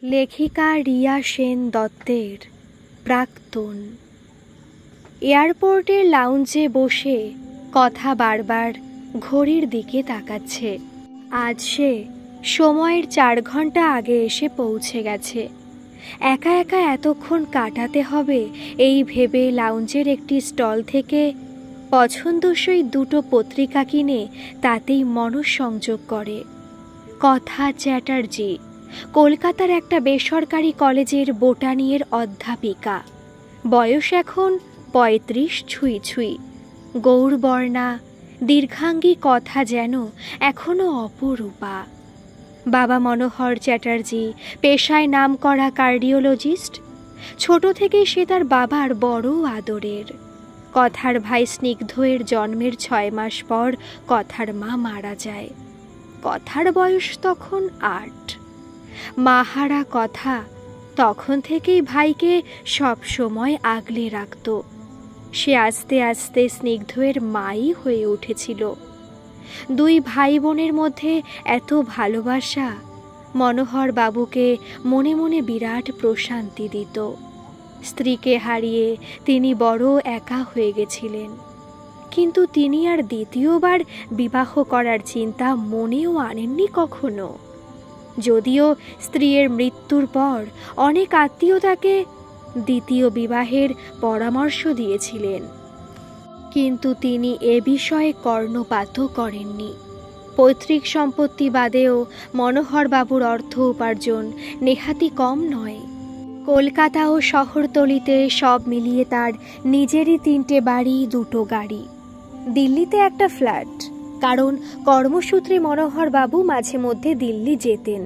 লেখিকা রিয়া সেন দত্তের প্রাক্তন। এয়ারপোর্টের লাউঞ্জে বসে কথা বারবার ঘড়ির দিকে তাকাচ্ছে। আজ সে সময়ের 4 ঘন্টা আগে এসে পৌঁছে গেছে। একা একা এতক্ষণ কাটাতে হবে এই ভেবে লাউঞ্জের একটি স্টল থেকে পছন্দসই 2টো পত্রিকা কিনে তাতেই মনঃসংযোগ করে। কথা চ্যাটার্জি কলকাতার একটা বেসরকারি কলেজের বোটানির অধ্যাপিকা। বয়স এখন 35 ছুঁই ছুঁই। গৌরবর্ণা, দীর্ঘাঙ্গী, কথা যেন এখনো অপরূপা। বাবা মনোহর চ্যাটার্জি পেশায় নামকরা কার্ডিওলজিস্ট। ছোট থেকেই সে তার বাবার বড় আদরের। কথার ভাই স্নিগ্ধের জন্মের 6 মাস পর কথার মা মারা যায়। কথার বয়স তখন 8। মাহারা কথা তখন থেকেই ভাইকে সব সময় আগলে রাখত। সে আস্তে আস্তে স্নিগ্ধের মাই হয়ে উঠেছিল। 2 ভাই বোনের মধ্যে এত ভালোবাসা মনোহর বাবুকে মনে মনে বিরাট প্রশান্তি দিত। স্ত্রীকে হারিয়ে তিনি বড় একা হয়ে গেছিলেন, কিন্তু তিনি আর দ্বিতীয়বার বিবাহ করার চিন্তা মনেও আনেননি কখনো। যদিও স্ত্রীর মৃত্যুর পর অনেক আত্মীয় তাকে দ্বিতীয় বিবাহের পরামর্শ দিয়েছিলেন, কিন্তু তিনি এ বিষয়ে কর্ণপাতও করেননি। পৈতৃক সম্পত্তি বাদেও মনোহরবাবুর অর্থ উপার্জন নেহাতি কম নয়। কলকাতা ও শহরতলিতে সব মিলিয়ে তার নিজেরই 3টে বাড়ি, 2টো গাড়ি। দিল্লিতে একটা ফ্ল্যাট, কারণ কর্মসূত্রে মনোহরবাবু মাঝে মধ্যে দিল্লি যেতেন।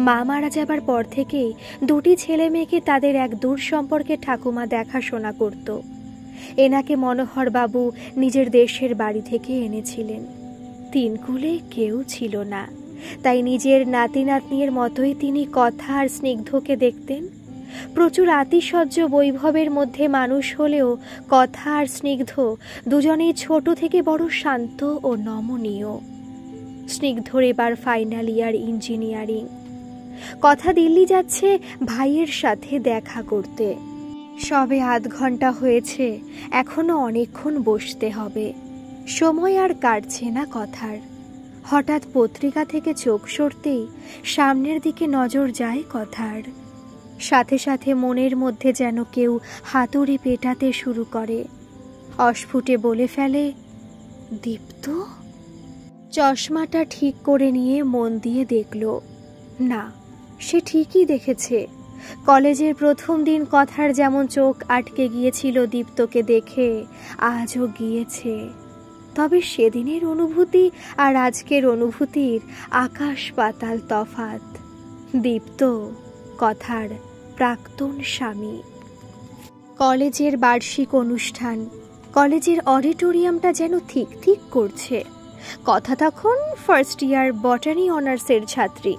মা মারা যাবার পর থেকে 2টি ছেলে মেয়েকে তাদের এক দূর সম্পর্কে ঠাকুমা দেখাশোনা করত। এনাকে মনোহরবাবু নিজের দেশের বাড়ি থেকে এনেছিলেন। 3 কুলে কেউ ছিল না, তাই নিজের নাতি নাতনির মতোই তিনি কথা আর স্নিগ্ধকে দেখতেন। প্রচুর আতিশয্য বৈভবের মধ্যে মানুষ হলেও কথা আর স্নিগ্ধ দুজনেই ছোট থেকে বড় শান্ত ও নমনীয়। স্নিগ্ধর এবার ফাইনাল ইয়ার ইঞ্জিনিয়ারিং। কথা দিল্লি যাচ্ছে ভাইয়ের সাথে দেখা করতে। সবে আধ ঘন্টা হয়েছে, এখনো অনেকক্ষণ বসতে হবে। সময় আর কাটছে না কথার। হঠাৎ পত্রিকা থেকে চোখ সরতেই সামনের দিকে নজর যায় কথার। সাথে সাথে মনের মধ্যে যেন কেউ হাতুড়ি পেটাতে শুরু করে। অস্ফুটে বলে ফেলে, দীপ্ত। চশমাটা ঠিক করে নিয়ে মন দিয়ে দেখল। না, সে ঠিকই দেখেছে। কলেজের প্রথম দিন কথার যেমন চোখ আটকে গিয়েছিল দীপ্তকে দেখে, আজও গিয়েছে। তবে সেদিনের অনুভূতি আর আজকের অনুভূতির আকাশ পাতাল তফাৎ। দীপ্ত কথার প্রাক্তন স্বামী। কলেজের বার্ষিক অনুষ্ঠান। কলেজের অডিটোরিয়ামটা যেন ঠিক ঠিক করছে। কথা তখন ফার্স্ট ইয়ার বটানি অনার্সের ছাত্রী।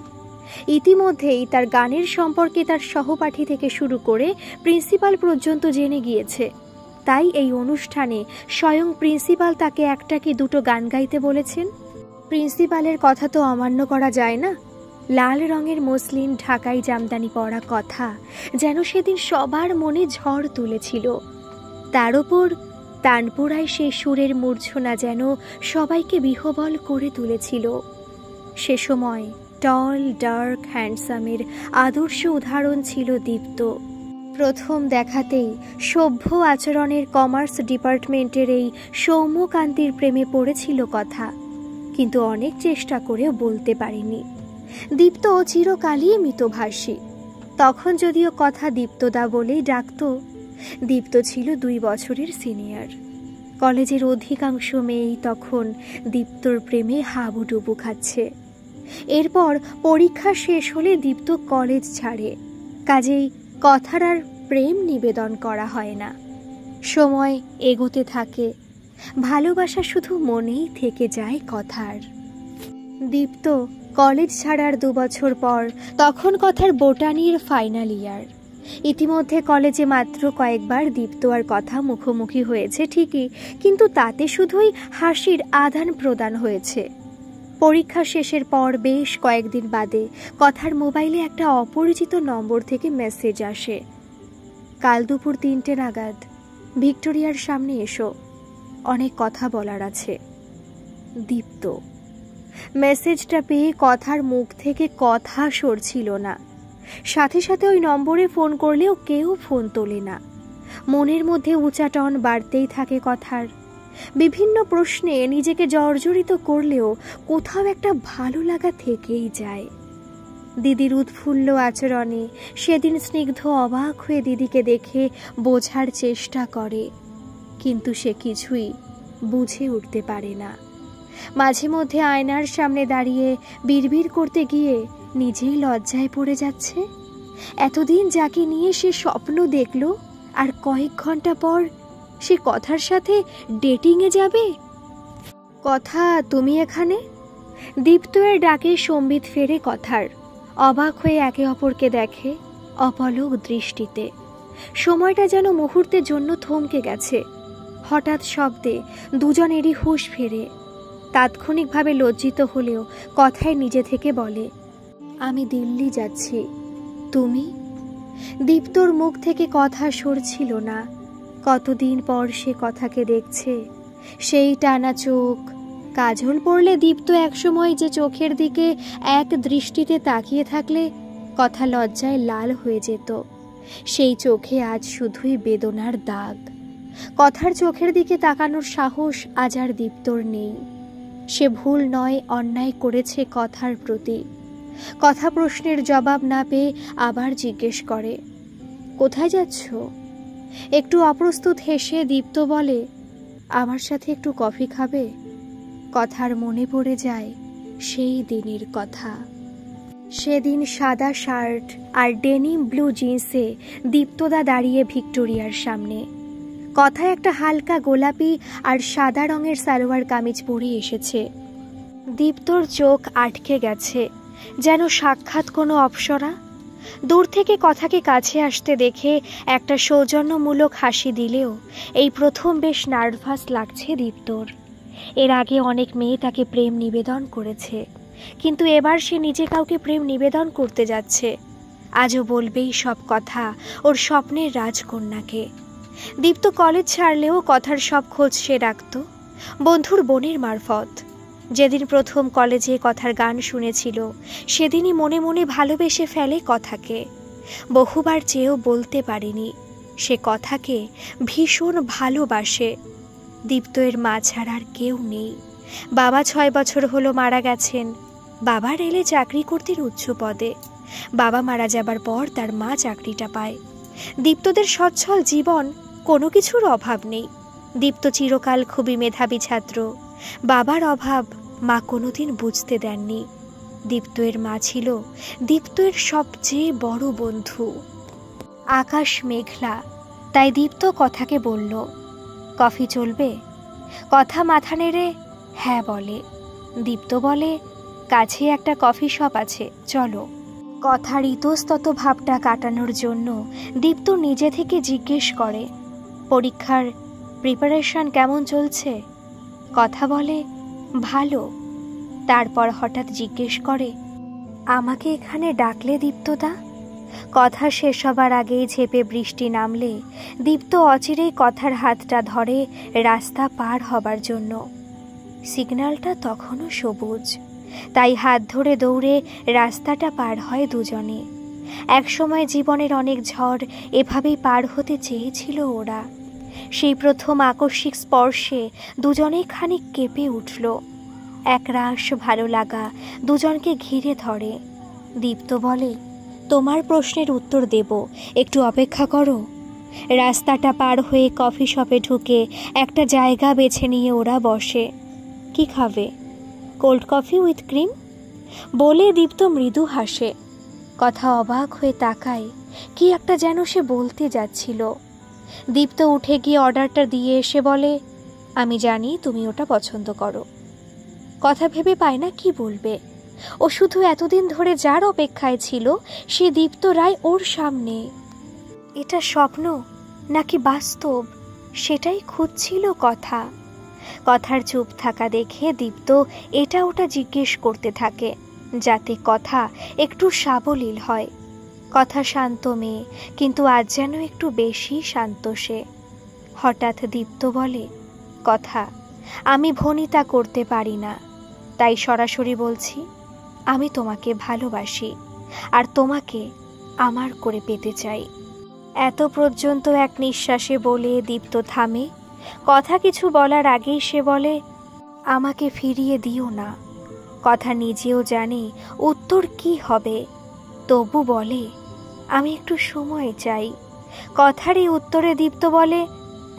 ইতিমধ্যেই তার গানের সম্পর্কে তার সহপাঠী থেকে শুরু করে প্রিন্সিপাল পর্যন্ত জেনে গিয়েছে। তাই এই অনুষ্ঠানে স্বয়ং প্রিন্সিপাল তাকে 1টা কি 2টো গান গাইতে বলেছেন। প্রিন্সিপালের কথা তো অমান্য করা যায় না। লাল রঙের মসলিন ঢাকাই জামদানি পরা কথা যেন সেদিন সবার মনে ঝড় তুলেছিল। তার ওপর তানপুরায় সে সুরের মূর্ছনা যেন সবাইকে বিহ্বল করে তুলেছিল। সে সময় টল, ডার্ক, হ্যান্ডসামের আদর্শ উদাহরণ ছিল দীপ্ত। প্রথম দেখাতেই সভ্য আচরণের কমার্স ডিপার্টমেন্টের এই সৌম্যকান্তির প্রেমে পড়েছিল কথা, কিন্তু অনেক চেষ্টা করেও বলতে পারেনি। দীপ্ত চিরকালই মিতভাষী। তখন যদিও কথা দীপ্তদা বলেই ডাকত। দীপ্ত ছিল 2 বছরের সিনিয়র। কলেজের অধিকাংশ মেয়েই তখন দীপ্তর প্রেমে হাবুডুবু খাচ্ছে। এরপর পরীক্ষা শেষ হলে দীপ্ত কলেজ ছাড়ে, কাজেই কথার আর প্রেম নিবেদন করা হয় না। সময় এগোতে থাকে, ভালোবাসা শুধু মনেই থেকে যায় কথার। দীপ্ত কলেজ ছাড়ার 2 বছর পর তখন কথার বোটানির ফাইনাল ইয়ার। ইতিমধ্যে কলেজে মাত্র কয়েকবার দীপ্ত আর কথা মুখোমুখি হয়েছে ঠিকই, কিন্তু তাতে শুধুই হাসির আদান প্রদান হয়েছে। পরীক্ষা শেষের পর বেশ কয়েকদিন বাদে কথার মোবাইলে একটা অপরিচিত নম্বর থেকে মেসেজ আসে। কাল দুপুর 3টে নাগাদ ভিক্টোরিয়ার সামনে এসো, অনেক কথা বলার আছে। দীপ্ত। মেসেজটা পেয়ে কথার মুখ থেকে কথা সরছিল না। সাথে সাথে ওই নম্বরে ফোন করলেও কেউ ফোন তোলে না। মনের মধ্যে উচাটন বাড়তেই থাকে কথার। বিভিন্ন প্রশ্নে নিজেকে জর্জরিত করলেও কোথাও একটা ভালো লাগা থেকেই যায়। দিদির উৎফুল্ল আচরণে সেদিন স্নিগ্ধ অবাক হয়ে দিদিকে দেখে বোঝার চেষ্টা করে, কিন্তু সে কিছুই বুঝে উঠতে পারে না। মাঝে মধ্যে আয়নার সামনে দাঁড়িয়ে বিড়বিড় করতে গিয়ে নিজেই লজ্জায় পড়ে যাচ্ছে। এতদিন যাকে নিয়ে সে স্বপ্ন দেখল, আর কয়েক ঘন্টা পর সে কথার সাথে ডেটিংয়ে যাবে। কথা, তুমি এখানে? দীপ্তয়ের ডাকে সম্বিত ফেরে কথার। অবাক হয়ে একে অপরকে দেখে অপলক দৃষ্টিতে। সময়টা যেন মুহূর্তের জন্য থমকে গেছে। হঠাৎ শব্দে দুজনেরই হুঁশ ফেরে। তাৎক্ষণিকভাবে লজ্জিত হলেও কথায় নিজে থেকে বলে, আমি দিল্লি যাচ্ছি, তুমি? দীপ্তর মুখ থেকে কথা সরছিল না। কতদিন পর সে কথাকে দেখছে। সেই টানা চোখ, কাজল পড়লে দীপ্ত একসময় যে চোখের দিকে এক দৃষ্টিতে তাকিয়ে থাকলে কথা লজ্জায় লাল হয়ে যেত, সেই চোখে আজ শুধুই বেদনার দাগ। কথার চোখের দিকে তাকানোর সাহস আজ আর দীপ্তর নেই। সে ভুল নয়, অন্যায় করেছে কথার প্রতি। কথা প্রশ্নের জবাব না পেয়ে আবার জিজ্ঞেস করে, কোথায় যাচ্ছ? একটু অপ্রস্তুত হেসে দীপ্ত বলে, আমার সাথে একটু কফি খাবে? কথার মনে পড়ে যায় সেই দিনের কথা। সেদিন সাদা শার্ট আর ডেনিম ব্লু জিন্সে দীপ্তদা দাঁড়িয়ে ভিক্টোরিয়ার সামনে। কথা একটা হালকা গোলাপি আর সাদা রঙের সালোয়ার কামিজ পরে এসেছে। দীপ্তর চোখ আটকে গেছে, যেন সাক্ষাৎ কোনো অপ্সরা। দূর থেকে কথাকে কাছে আসতে দেখে একটা সৌজন্যমূলক হাসি দিলেও এই প্রথম বেশ নার্ভাস লাগছে দীপ্তর। এর আগে অনেক মেয়ে তাকে প্রেম নিবেদন করেছে, কিন্তু এবার সে নিজে কাউকে প্রেম নিবেদন করতে যাচ্ছে। আজও বলবেই সব কথা ওর স্বপ্নের রাজকন্যাকে। দীপ্ত কলেজ ছাড়লেও কথার সব খোঁজ সে রাখত বন্ধুর বোনের মারফত। যেদিন প্রথম কলেজে কথার গান শুনেছিল, সেদিনই মনে মনে ভালোবেসে ফেলে কথাকে। বহুবার চেয়েও বলতে পারেনি সে কথাকে ভীষণ ভালোবাসে। দীপ্তয়ের মা ছাড়া আর কেউ নেই। বাবা 6 বছর হলো মারা গেছেন। বাবা রেলে চাকরি করতেন উচ্চ পদে। বাবা মারা যাবার পর তার মা চাকরিটা পায়। দীপ্তদের সচ্ছল জীবন, কোনো কিছুর অভাব নেই। দীপ্ত চিরকাল খুবই মেধাবী ছাত্র। বাবার অভাব মা কোনোদিন বুঝতে দেননি। দীপ্তয়ের মা ছিল দীপ্তয়ের সবচেয়ে বড় বন্ধু। আকাশ মেঘলা, তাই দীপ্ত কথাকে বলল, কফি চলবে? কথা মাথা নেড়ে হ্যাঁ বলে। দীপ্ত বলে, কাছে একটা কফি শপ আছে, চলো। কথার ইতস্তত ভাবটা কাটানোর জন্য দীপ্ত নিজে থেকে জিজ্ঞেস করে, পরীক্ষার প্রিপারেশন কেমন চলছে? কথা বলে, ভালো। তারপর হঠাৎ জিজ্ঞেস করে, আমাকে এখানে ডাকলে দীপ্তদা? কথা শেষ হবার আগেই ঝেপে বৃষ্টি নামলে দীপ্ত অচিরেই কথার হাতটা ধরে রাস্তা পার হবার জন্য। সিগন্যালটা তখনও সবুজ, তাই হাত ধরে দৌড়ে রাস্তাটা পার হয় দুজনে। একসময় জীবনের অনেক ঝড় এভাবেই পার হতে চেয়েছিল ওরা। সেই প্রথম আকস্মিক স্পর্শে দুজনেই খানিক কেঁপে উঠল। একরাশ ভালো লাগা দুজনকে ঘিরে ধরে। দীপ্ত বলে, তোমার প্রশ্নের উত্তর দেব, একটু অপেক্ষা করো। রাস্তাটা পার হয়ে কফি শপে ঢুকে একটা জায়গা বেছে নিয়ে ওরা বসে। কি খাবে? Cold coffee with cream? বলে দীপ্ত মৃদু হাসে। কথা অবাক হয়ে তাকায়, কি একটা যেন সে বলতে যাচ্ছিল। দীপ্ত উঠে গিয়ে অর্ডারটা দিয়ে এসে বলে, আমি জানি তুমি ওটা পছন্দ করো। কথা ভেবে পায় না কি বলবে। ও শুধু এতদিন ধরে যার অপেক্ষায় ছিল সে দীপ্ত রায় ওর সামনে। এটা স্বপ্ন নাকি বাস্তব, সেটাই খুঁজছিল কথা। কথার চুপ থাকা দেখে দীপ্ত এটা ওটা জিজ্ঞেস করতে থাকে, যাতে কথা একটু সাবলীল হয়। কথা শান্ত মেয়ে, কিন্তু আজ যেন একটু বেশি শান্ত সে। হঠাৎ দীপ্ত বলে, কথা, আমি ভনিতা করতে পারি না, তাই সরাসরি বলছি, আমি তোমাকে ভালোবাসি আর তোমাকে আমার করে পেতে চাই। এত পর্যন্ত এক নিঃশ্বাসে বলে দীপ্ত থামে। কথা কিছু বলার আগেই সে বলে, আমাকে ফিরিয়ে দিও না। কথা নিজেও জানে উত্তর কি হবে, তবু বলে, আমি একটু সময় চাই। কথার এই উত্তরে দীপ্ত বলে,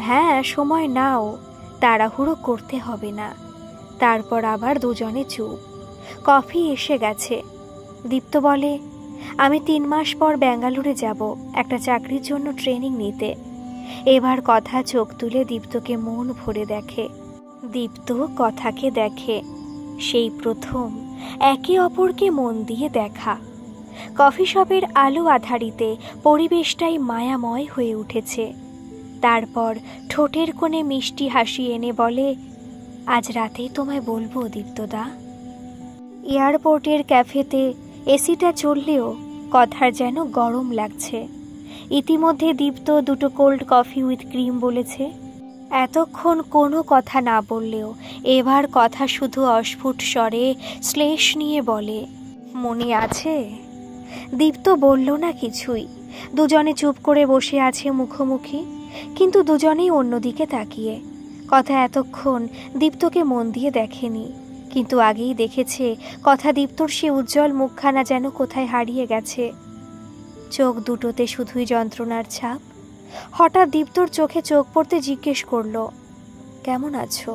হ্যাঁ সময় নাও, তাড়াহুড়ো করতে হবে না। তারপর আবার দুজনে চুপ। কফি এসে গেছে। দীপ্ত বলে, আমি 3 মাস পর ব্যাঙ্গালোরে যাব একটা চাকরির জন্য ট্রেনিং নিতে। এবার কথা চোখ তুলে দীপ্তকে মন ভরে দেখে। দীপ্ত কথাকে দেখে, সেই প্রথম একে অপরকে মন দিয়ে দেখা। কফি শপের আলো আধারিতে পরিবেশটাই মায়াময় হয়ে উঠেছে। তারপর ঠোঁটের কোণে মিষ্টি হাসি এনে বলে, আজ রাতেই তোমায় বলবো দীপ্তদা। এয়ারপোর্টের ক্যাফেতে এসিটা চললেও কথার যেন গরম লাগছে। ইতিমধ্যে দীপ্ত 2 কোল্ড কফি উইথ ক্রিম বলেছে। এতক্ষণ কোনো কথা না বললেও এবার কথা শুধু অস্ফুট স্বরে শ্লেষ নিয়ে বলে, মনে আছে? দীপ্ত বলল না কিছুই। দুজনে চুপ করে বসে আছে মুখোমুখি, কিন্তু দুজনেই অন্যদিকে তাকিয়ে। কথা এতক্ষণ দীপ্তকে মন দিয়ে দেখেনি, কিন্তু আগেই দেখেছে কথা দীপ্তর সে উজ্জ্বল মুখখানা যেন কোথায় হারিয়ে গেছে। চোখ দুটোতে শুধুই যন্ত্রণার ছাপ। হঠাৎ দীপ্তর চোখে চোখ পড়তে জিজ্ঞেস করল, কেমন আছো?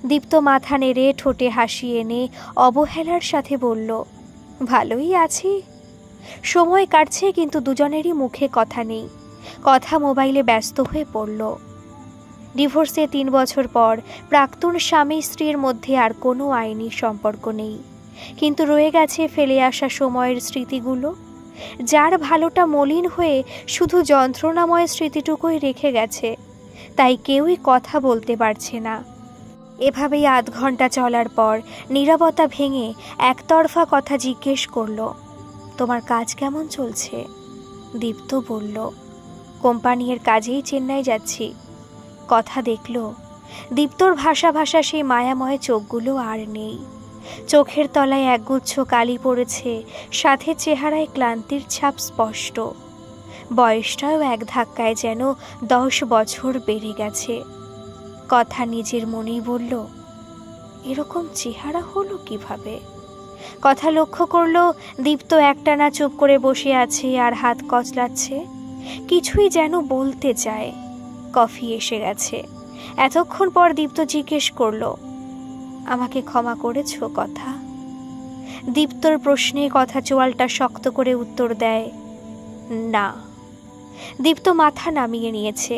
দীপ্ত মাথা নেড়ে ঠোঁটে হাসি এনে অবহেলার সাথে বলল, ভালোই আছি। সময় কাটছে, কিন্তু দুজনেরই মুখে কথা নেই। কথা মোবাইলে ব্যস্ত হয়ে পড়ল। ডিভোর্সে 3 বছর পর প্রাক্তন স্বামী স্ত্রীর মধ্যে আর কোনো আইনি সম্পর্ক নেই, কিন্তু রয়ে গেছে ফেলে আসা সময়ের স্মৃতিগুলো। যার ভালোটা মলিন হয়ে শুধু যন্ত্রণাময় স্মৃতিটুকুই রেখে গেছে, তাই কেউই কথা বলতে পারছে না। এভাবেই আধ ঘন্টা চলার পর নীরবতা ভেঙে একতরফা কথা জিজ্ঞেস করল, তোমার কাজ কেমন চলছে? দীপ্ত বলল, কোম্পানির কাজেই চেন্নাই যাচ্ছি। কথা দেখল দীপ্তর ভাষা ভাষা সেই মায়াময় চোখগুলো আর নেই। চোখের তলায় একগুচ্ছ কালি পড়েছে, সাথে চেহারায় ক্লান্তির ছাপ স্পষ্ট। বয়সটাও এক ধাক্কায় যেন 10 বছর বেড়ে গেছে। কথা নিজের মনেই বলল, এরকম চেহারা হলো কিভাবে? কথা লক্ষ্য করল দীপ্ত একটানা চুপ করে বসে আছে আর হাত কচলাচ্ছে, কিছুই যেন বলতে চায়। কফি এসে গেছে। এতক্ষণ পর দীপ্ত জিজ্ঞেস করল, আমাকে ক্ষমা করেছো কথা? দীপ্তর প্রশ্নে কথা চোয়ালটা শক্ত করে উত্তর দেয়, না। দীপ্ত মাথা নামিয়ে নিয়েছে।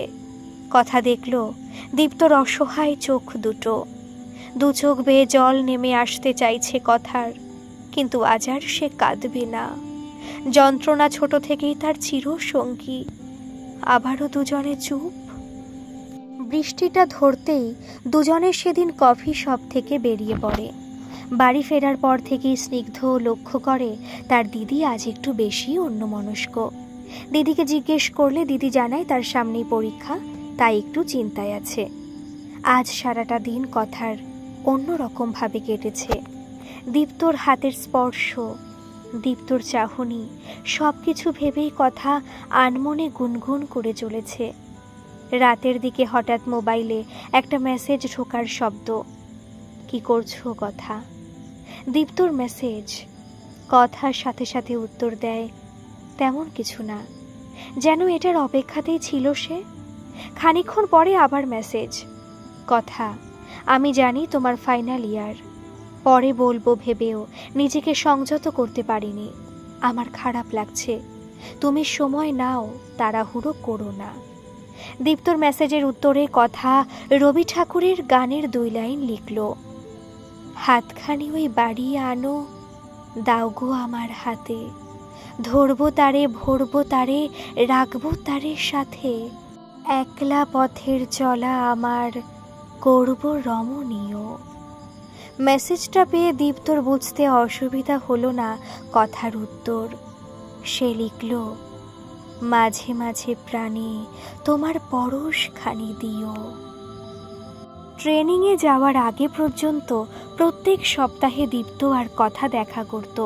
কথা দেখল দীপ্তর অসহায় চোখ দুটো, 2 চোখ বেয়ে জল নেমে আসতে চাইছে কথার, কিন্তু আজ আর সে কাঁদবে না। যন্ত্রণা ছোট থেকেই তার চিরসঙ্গী। আবারও দুজনে চুপ। বৃষ্টিটা ধরতেই দুজনে সেদিন কফি শপ থেকে বেরিয়ে পড়ে। বাড়ি ফেরার পর থেকেই স্নিগ্ধ লক্ষ্য করে তার দিদি আজ একটু বেশি অন্যমনস্ক। দিদিকে জিজ্ঞেস করলে দিদি জানায় তার সামনেই পরীক্ষা, তাই একটু চিন্তায় আছে। আজ সারাটা দিন কথার অন্যরকমভাবে কেটেছে। দীপ্তর হাতের স্পর্শ, দীপ্তর চাহনি, সব কিছু ভেবেই কথা আনমনে গুনগুন করে চলেছে। রাতের দিকে হঠাৎ মোবাইলে একটা মেসেজ ঢোকার শব্দ। কি করছো কথা? দীপ্তর মেসেজ। কথার সাথে সাথে উত্তর দেয়, তেমন কিছু না। যেন এটার অপেক্ষাতেই ছিল সে। খানিকক্ষণ পরে আবার মেসেজ। কথা, আমি জানি তোমার ফাইনাল ইয়ার, পরে বলবো ভেবেও নিজেকে সংযত করতে পারিনি। আমার খারাপ লাগছে, তুমি সময় নাও, তাড়াহুড়ো করো না। দীপ্তর মেসেজের উত্তরে কথা রবি ঠাকুরের গানের 2 লাইন লিখল, হাতখানি ওই বাড়িয়ে আনো, দাও গো আমার হাতে, ধরবো তারে ভরবো তারে, রাখবো তারে সাথে, একলা পথের চলা আমার, করব রমণীয়। মেসেজটা পেয়ে দীপ্তর বুঝতে অসুবিধা হলো না কথার উত্তর। সে লিখল, মাঝে মাঝে প্রাণে তোমার পরশখানি দিও। ট্রেনিংয়ে যাওয়ার আগে পর্যন্ত প্রত্যেক সপ্তাহে দীপ্ত আর কথা দেখা করত।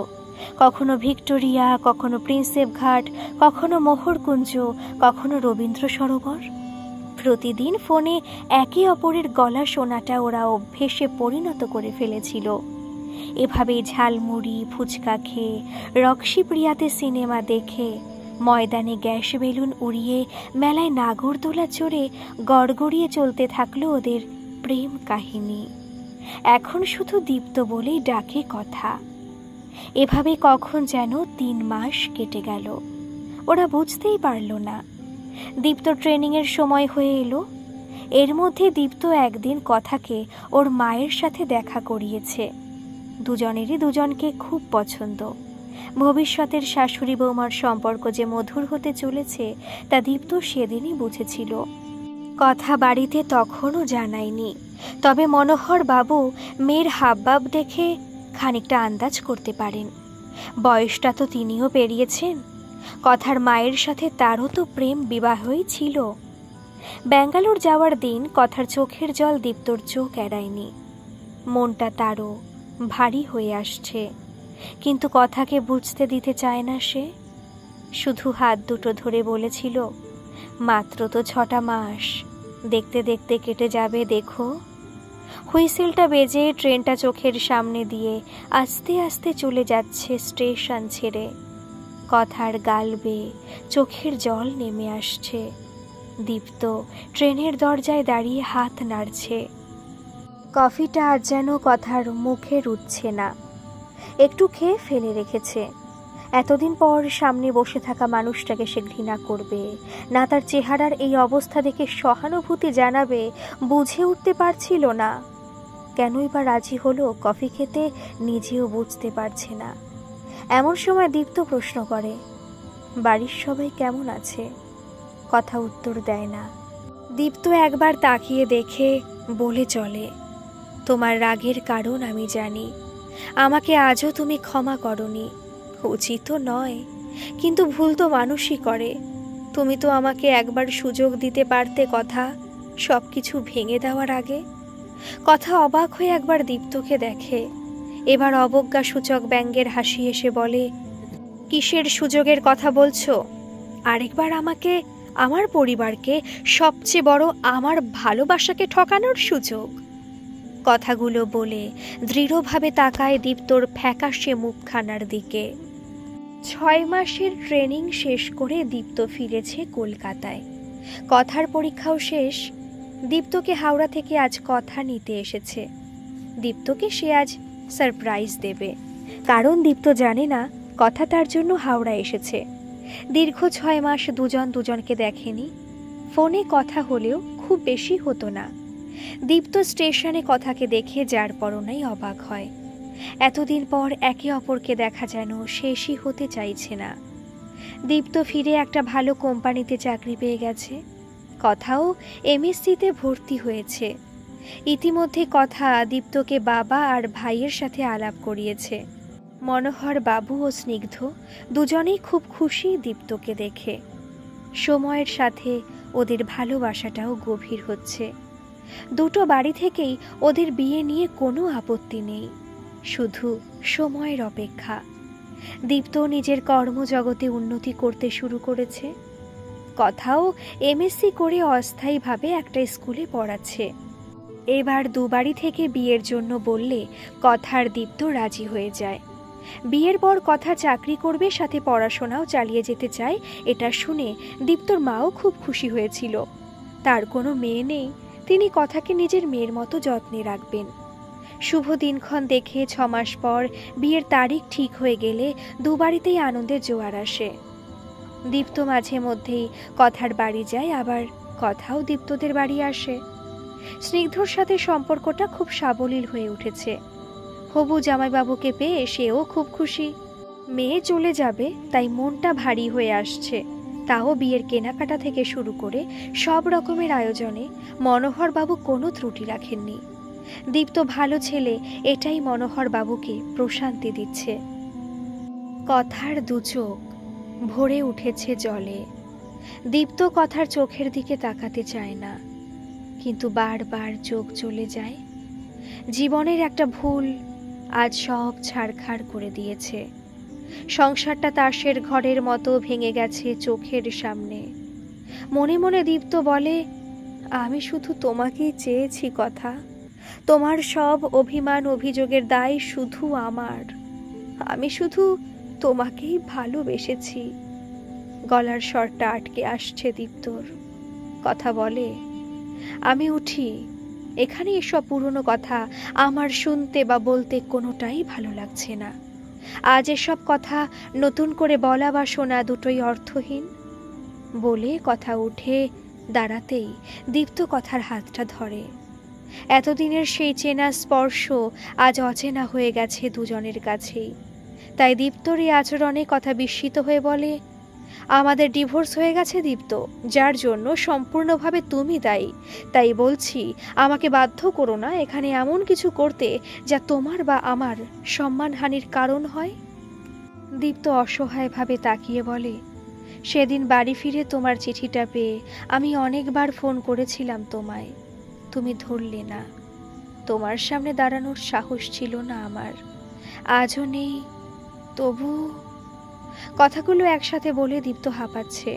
কখনো ভিক্টোরিয়া, কখনো প্রিন্সেপ ঘাট, কখনো মোহরকুঞ্জ, কখনো রবীন্দ্র সরোবর। প্রতিদিন ফোনে একে অপরের গলা শোনাটা ওরা অভ্যেসে পরিণত করে ফেলেছিল। এভাবেই ঝালমুড়ি, ফুচকা খেয়ে, রক্সি প্রিয়াতে সিনেমা দেখে, ময়দানে গ্যাস বেলুন উড়িয়ে, মেলায় নাগরদোলা চড়ে গড়গড়িয়ে চলতে থাকলো ওদের প্রেম কাহিনী। এখন শুধু দীপ্ত বলেই ডাকে কথা। এভাবে কখন যেন 3 মাস কেটে গেল। ওরা বুঝতেই পারল না। দীপ্ত ট্রেনিংয়ের সময় হয়ে এলো। এর মধ্যে দীপ্ত একদিন কথাকে ওর মায়ের সাথে দেখা করিয়েছে। দুজনেরই দুজনকে খুব পছন্দ। ভবিষ্যতের শাশুড়ি বৌমার সম্পর্ক যে মধুর হতে চলেছে তা দীপ্ত সেদিনই বুঝেছিল। কথা বাড়িতে তখনও জানায়নি, তবে মনোহর বাবু মেয়ের হাবভাব দেখে খানিকটা আন্দাজ করতে পারেন। বয়সটা তো তিনিও পেরিয়েছেন। কথার মায়ের সাথে তারও তো প্রেম বিবাহই ছিল। ব্যাঙ্গালোর যাওয়ার দিন কথার চোখের জল দীপ্তর চোখ এড়ায়নি। মনটা তারও ভারী হয়ে আসছে, কিন্তু কথাকে বুঝতে দিতে চায় না সে। শুধু হাত দুটো ধরে বলেছিল, মাত্র তো 6টা মাস, দেখতে দেখতে কেটে যাবে দেখো। হুইসেলটা বেজে ট্রেনটা চোখের সামনে দিয়ে আস্তে আস্তে চলে যাচ্ছে স্টেশন ছেড়ে। কথার গাল বেয়ে চোখের জল নেমে আসছে। দীপ্ত ট্রেনের দরজায় দাঁড়িয়ে হাত নাড়ছে। কফিটা আজ যেন কথার মুখে রুচ্ছে না। একটু খেয়ে ফেলে রেখেছে। এতদিন পর সামনে বসে থাকা মানুষটাকে সে ঘৃণা করবে না তার চেহারার এই অবস্থা দেখে সহানুভূতি জানাবে বুঝে উঠতে পারছিল না। কেনই বা রাজি হলো কফি খেতে নিজেও বুঝতে পারছে না। এমন সময় দীপ্ত প্রশ্ন করে, বাড়ির সবাই কেমন আছে? কথা উত্তর দেয় না। দীপ্ত একবার তাকিয়ে দেখে বলে চলে, তোমার রাগের কারণ আমি জানি। আমাকে আজও তুমি ক্ষমা করনি। উচিত নয়, কিন্তু ভুল তো মানুষই করে। তুমি তো আমাকে একবার সুযোগ দিতে পারতে কথা, সব কিছু ভেঙে দেওয়ার আগে। কথা অবাক হয়ে একবার দীপ্তকে দেখে। এবার অবজ্ঞা সূচক ব্যঙ্গের হাসি এসে বলে, কিসের সুযোগের কথা বলছো? আরেকবার আমাকে, আমার পরিবারকে, সবচেয়ে বড় আমার ভালোবাসাকে ঠকানোর সুযোগ? কথাগুলো বলে দৃঢ়ভাবে তাকায় দীপ্তর ফ্যাকাশে মুখখানার দিকে। 6 মাসের ট্রেনিং শেষ করে দীপ্ত ফিরেছে কলকাতায়। কথার পরীক্ষাও শেষ। দীপ্তকে হাওড়া থেকে আজ কথা নিতে এসেছে। দীপ্তকে সে আজ সারপ্রাইজ দেবে, কারণ দীপ্ত জানে না কথা তার জন্য হাওড়া এসেছে। দীর্ঘ 6 মাস দুজন দুজনকে দেখেনি। ফোনে কথা হলেও খুব বেশি হতো না। দীপ্ত স্টেশনে কথাকে দেখে যার পরনাই অবাক হয়। এতদিন পর একে অপরকে দেখা যেন শেষই হতে চাইছে না। দীপ্ত ফিরে একটা ভালো কোম্পানিতে চাকরি পেয়ে গেছে। কথাও এমএসসিতে ভর্তি হয়েছে। ইতিমধ্যে কথা দীপ্তকে বাবা আর ভাইয়ের সাথে আলাপ করিয়েছে। মনোহর বাবু ও স্নিগ্ধ দুজনেই খুব খুশি দীপ্তকে দেখে। সময়ের সাথে ওদের ভালোবাসাটাও গভীর হচ্ছে। দুটো বাড়ি থেকেই ওদের বিয়ে নিয়ে কোনো আপত্তি নেই, শুধু সময়ের অপেক্ষা। দীপ্ত নিজের কর্মজগতে উন্নতি করতে শুরু করেছে। কথাও এমএসসি করে অস্থায়ীভাবে একটা স্কুলে পড়াচ্ছে। এবার 2 বাড়ি থেকে বিয়ের জন্য বললে কথার দীপ্ত রাজি হয়ে যায়। বিয়ের পর কথা চাকরি করবে, সাথে পড়াশোনাও চালিয়ে যেতে চায়। এটা শুনে দীপ্তর মাও খুব খুশি হয়েছিল। তার কোনো মেয়ে নেই, তিনি কথাকে নিজের মেয়ের মতো যত্নে রাখবেন। শুভ দিনক্ষণ দেখে 6 মাস পর বিয়ের তারিখ ঠিক হয়ে গেলে 2 বাড়িতেই আনন্দের জোয়ার আসে। দীপ্ত মাঝে মধ্যেই কথার বাড়ি যায়, আবার কথাও দীপ্তদের বাড়ি আসে। স্নিগ্ধর সাথে সম্পর্কটা খুব সাবলীল হয়ে উঠেছে। হবু জামাইবাবুকে পেয়ে সেও খুব খুশি। মেয়ে চলে যাবে তাই মনটা ভারী হয়ে আসছে, তাও বিয়ের কেনাকাটা থেকে শুরু করে সব রকমের আয়োজনে মনোহরবাবু কোনো ত্রুটি রাখেননি। দীপ্ত ভালো ছেলে, এটাই মনোহরবাবুকে প্রশান্তি দিচ্ছে। কথার দু চোখ ভরে উঠেছে জলে। দীপ্ত কথার চোখের দিকে তাকাতে চায় না, কিন্তু বারবার চোখ চলে যায়। জীবনের একটা ভুল আজ সব ছাড়খাড় করে দিয়েছে। সংসারটা তাসের ঘরের মতো ভেঙে গেছে চোখের সামনে। মনে মনে দীপ্ত বলে, আমি শুধু তোমাকেই চেয়েছি কথা, তোমার সব অভিমান অভিযোগের দায় শুধু আমার, আমি শুধু তোমাকেই ভালোবেসেছি। গলার স্বরটা আটকে আসছে দীপ্তর। কথা বলে, আমি উঠি, এখানে এসব পুরনো কথা আমার শুনতে বা বলতে কোনোটাই ভালো লাগছে না। আজ এসব কথা নতুন করে বলা বা শোনা দুটোই অর্থহীন। বলে কথা উঠে দাঁড়াতেই দীপ্ত কথার হাতটা ধরে। এতদিনের সেই চেনা স্পর্শ আজ অচেনা হয়ে গেছে দুজনের কাছেই। তাই দীপ্তর এই আচরণে কথা বিস্মিত হয়ে বলে, আমাদের ডিভোর্স হয়ে গেছে দীপ্ত, যার জন্য সম্পূর্ণভাবে তুমি দায়ী। তাই বলছি, আমাকে বাধ্য করো না এখানে এমন কিছু করতে যা তোমার বা আমার সম্মানহানির কারণ হয়। দীপ্ত অসহায়ভাবে তাকিয়ে বলে, সেদিন বাড়ি ফিরে তোমার চিঠিটা পেয়ে আমি অনেকবার ফোন করেছিলাম তোমায়, তুমি ধরলে না। তোমার সামনে দাঁড়ানোর সাহস ছিল না আমার, আজও নেই। তবু কথাগুলো একসাথে বলে দীপ্ত হাঁপাচ্ছে।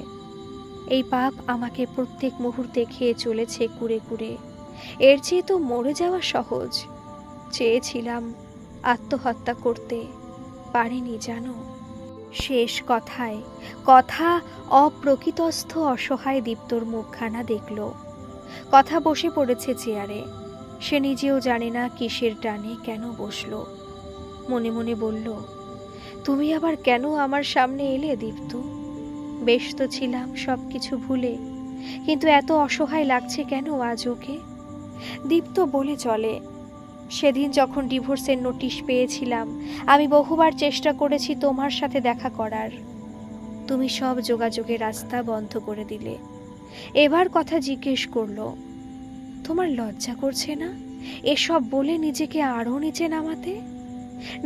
এই পাপ আমাকে প্রত্যেক মুহূর্তে খেয়ে চলেছে কুরে কুরে। এর চেয়ে তো মরে যাওয়া সহজ। চেয়েছিলাম আত্মহত্যা করতে, পারিনি জানো। শেষ কথায় কথা অপ্রকৃতস্থ অসহায় দীপ্তর মুখখানা দেখল। কথা বসে পড়েছে চেয়ারে। সে নিজেও জানে না কিসের টানে কেন বসলো। মনে মনে বলল, তুমি আবার কেন আমার সামনে এলে দীপ্ত? বেশ তো ছিলাম সব কিছু ভুলে, কিন্তু এত অসহায় লাগছে কেন আজ ওকে? দীপ্ত বলে চলে, সেদিন যখন ডিভোর্সের নোটিশ পেয়েছিলাম আমি বহুবার চেষ্টা করেছি তোমার সাথে দেখা করার। তুমি সব যোগাযোগের রাস্তা বন্ধ করে দিলে। এবার কথা জিজ্ঞেস করলো, তোমার লজ্জা করছে না এসব বলে নিজেকে আরো নিচে নামাতে?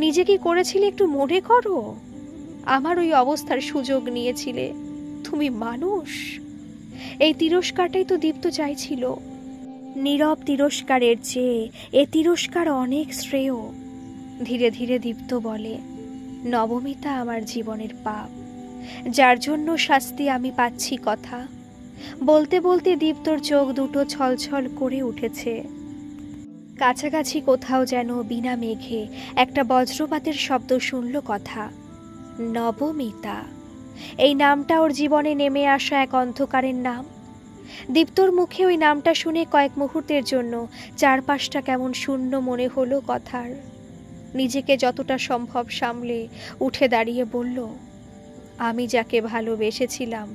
নিজে কি করেছিলে একটু মনে করো। আমার ওই অবস্থার সুযোগ নিয়েছিলে। তুমি মানুষ। এই তিরস্কারটাই তো দীপ্ত চাইছিল। নীরব তিরস্কারের চেয়ে এ তিরস্কার অনেক শ্রেয়। ধীরে ধীরে দীপ্ত বলে, নবমিতা আমার জীবনের পাপ, যার জন্য শাস্তি আমি পাচ্ছি। কথা বলতে বলতে দীপ্তর চোখ দুটো ছলছল করে উঠেছে। কাছাকাছি কোথাও যেন বিনা মেঘে একটা বজ্রপাতের শব্দ শুনল কথা। নবমিতা, এই নামটা ওর জীবনে নেমে আসা এক অন্ধকারের নাম। দীপ্তর মুখে ওই নামটা শুনে কয়েক মুহূর্তের জন্য চারপাশটা কেমন শূন্য মনে হলো কথার। নিজেকে যতটা সম্ভব সামলে উঠে দাঁড়িয়ে বলল, আমি যাকে ভালোবেসেছিলাম